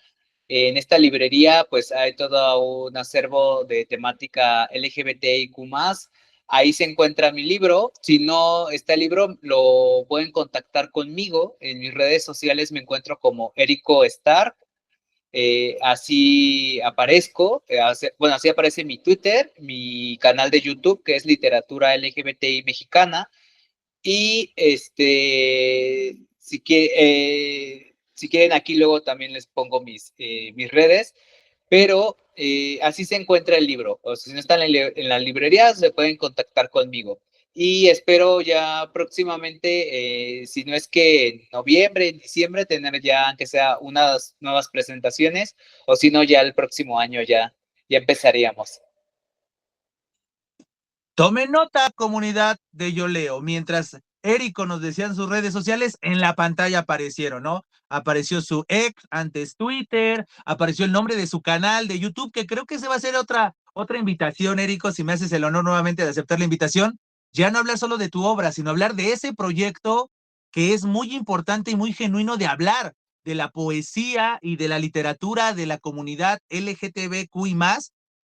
En esta librería, pues hay todo un acervo de temática LGBTIQ+. Ahí se encuentra mi libro. Si no está el libro, lo pueden contactar conmigo. En mis redes sociales me encuentro como Érico Stark. Así aparezco, bueno, así aparece mi Twitter, mi canal de YouTube, que es Literatura LGBTI Mexicana, y si quieren aquí luego también les pongo mis redes, pero así se encuentra el libro. O sea, si no están en las librerías, se pueden contactar conmigo. Y espero ya próximamente, si no es que en noviembre, en diciembre, tener ya, aunque sea unas nuevas presentaciones, o si no, ya el próximo año ya empezaríamos. Tome nota, comunidad de Yo Leo. Mientras Érico nos decía en sus redes sociales, en la pantalla aparecieron, ¿no? Apareció su ex, antes Twitter, apareció el nombre de su canal de YouTube, que creo que se va a hacer otra invitación, Érico, si me haces el honor nuevamente de aceptar la invitación. Ya no hablar solo de tu obra, sino hablar de ese proyecto que es muy importante y muy genuino de hablar de la poesía y de la literatura de la comunidad LGTBQI+,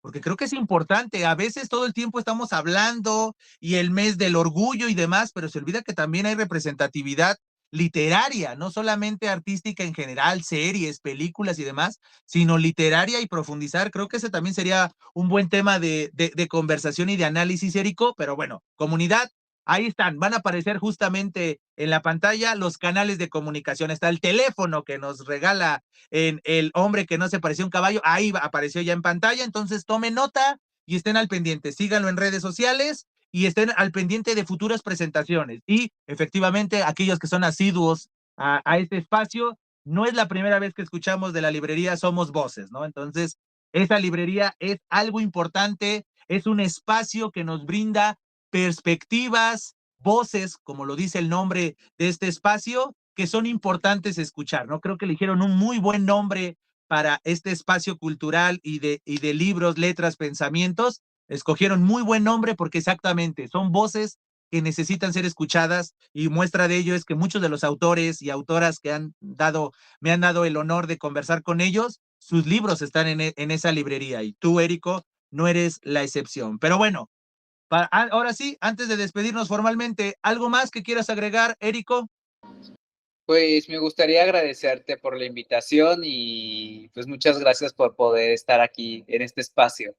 porque creo que es importante. A veces todo el tiempo estamos hablando y el mes del orgullo y demás, pero se olvida que también hay representatividad literaria, no solamente artística en general, series, películas y demás, sino literaria y profundizar. Creo que ese también sería un buen tema de conversación y de análisis, Érico, pero bueno, comunidad, ahí están, van a aparecer justamente en la pantalla los canales de comunicación. Está el teléfono que nos regala en El hombre que no se parecía a un caballo, ahí apareció ya en pantalla, entonces tomen nota y estén al pendiente, síganlo en redes sociales y estén al pendiente de futuras presentaciones. Y efectivamente, aquellos que son asiduos a este espacio, no es la primera vez que escuchamos de la librería Somos Voces, ¿no? Entonces, esa librería es algo importante, es un espacio que nos brinda perspectivas, voces, como lo dice el nombre de este espacio, que son importantes escuchar, ¿no? Creo que eligieron un muy buen nombre para este espacio cultural y de libros, letras, pensamientos. Escogieron muy buen nombre porque exactamente son voces que necesitan ser escuchadas, y muestra de ello es que muchos de los autores y autoras que me han dado el honor de conversar con ellos, sus libros están en esa librería, y tú, Érico, no eres la excepción. Pero bueno, ahora sí, antes de despedirnos formalmente, ¿algo más que quieras agregar, Érico? Pues me gustaría agradecerte por la invitación y pues muchas gracias por poder estar aquí en este espacio.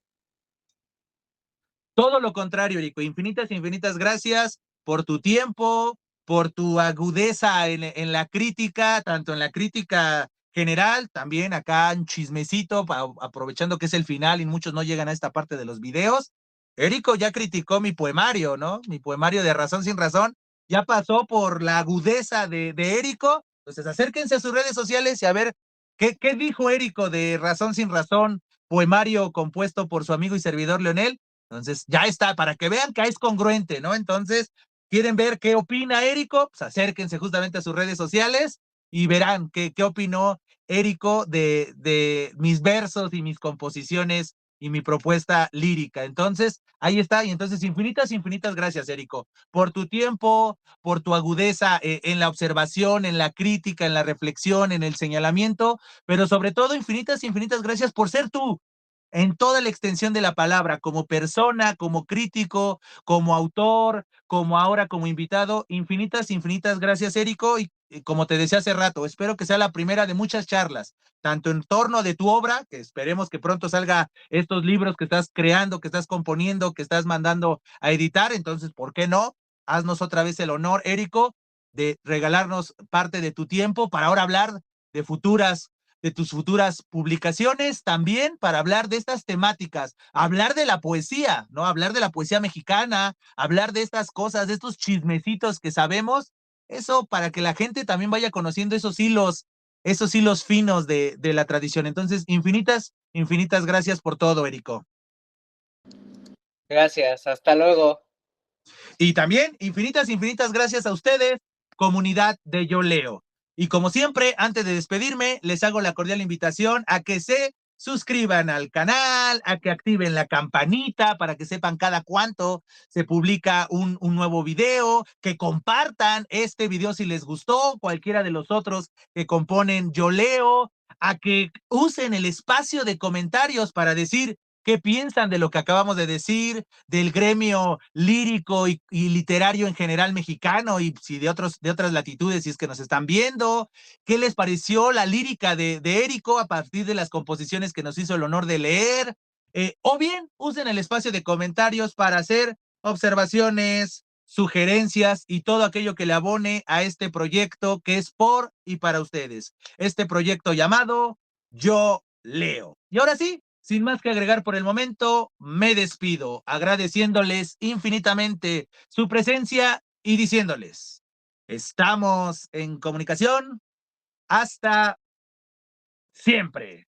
Todo lo contrario, Érico, infinitas, infinitas gracias por tu tiempo, por tu agudeza en la crítica, tanto en la crítica general, también acá un chismecito, aprovechando que es el final y muchos no llegan a esta parte de los videos. Érico ya criticó mi poemario, ¿no? Mi poemario de Razón sin Razón, ya pasó por la agudeza de Érico. Entonces acérquense a sus redes sociales y a ver qué dijo Érico de Razón sin Razón, poemario compuesto por su amigo y servidor Leonel. Entonces, ya está, para que vean que es congruente, ¿no? Entonces, ¿quieren ver qué opina Érico? Pues acérquense justamente a sus redes sociales y verán qué opinó Érico de mis versos y mis composiciones y mi propuesta lírica. Entonces, ahí está. Y entonces, infinitas, infinitas gracias, Érico, por tu tiempo, por tu agudeza en la observación, en la crítica, en la reflexión, en el señalamiento, pero sobre todo, infinitas, infinitas gracias por ser tú en toda la extensión de la palabra, como persona, como crítico, como autor, como ahora como invitado. Infinitas, infinitas gracias, Érico. Y como te decía hace rato, espero que sea la primera de muchas charlas, tanto en torno de tu obra, que esperemos que pronto salga estos libros que estás creando, que estás componiendo, que estás mandando a editar. Entonces, ¿por qué no? Haznos otra vez el honor, Érico, de regalarnos parte de tu tiempo para ahora hablar de tus futuras publicaciones, también para hablar de estas temáticas, hablar de la poesía, ¿no? Hablar de la poesía mexicana, hablar de estas cosas, de estos chismecitos que sabemos, eso para que la gente también vaya conociendo esos hilos finos de la tradición. Entonces, infinitas, infinitas gracias por todo, Érico. Gracias, hasta luego. Y también infinitas, infinitas gracias a ustedes, comunidad de Yo Leo. Y como siempre, antes de despedirme, les hago la cordial invitación a que se suscriban al canal, a que activen la campanita para que sepan cada cuánto se publica un nuevo video, que compartan este video si les gustó, cualquiera de los otros que componen Yo Leo, a que usen el espacio de comentarios para decir qué piensan de lo que acabamos de decir, del gremio lírico y literario en general mexicano, y si de otras latitudes, si es que nos están viendo. ¿Qué les pareció la lírica de Érico a partir de las composiciones que nos hizo el honor de leer? O bien, usen el espacio de comentarios para hacer observaciones, sugerencias y todo aquello que le abone a este proyecto que es por y para ustedes. Este proyecto llamado Yo Leo. Y ahora sí, sin más que agregar por el momento, me despido, agradeciéndoles infinitamente su presencia y diciéndoles, estamos en comunicación hasta siempre.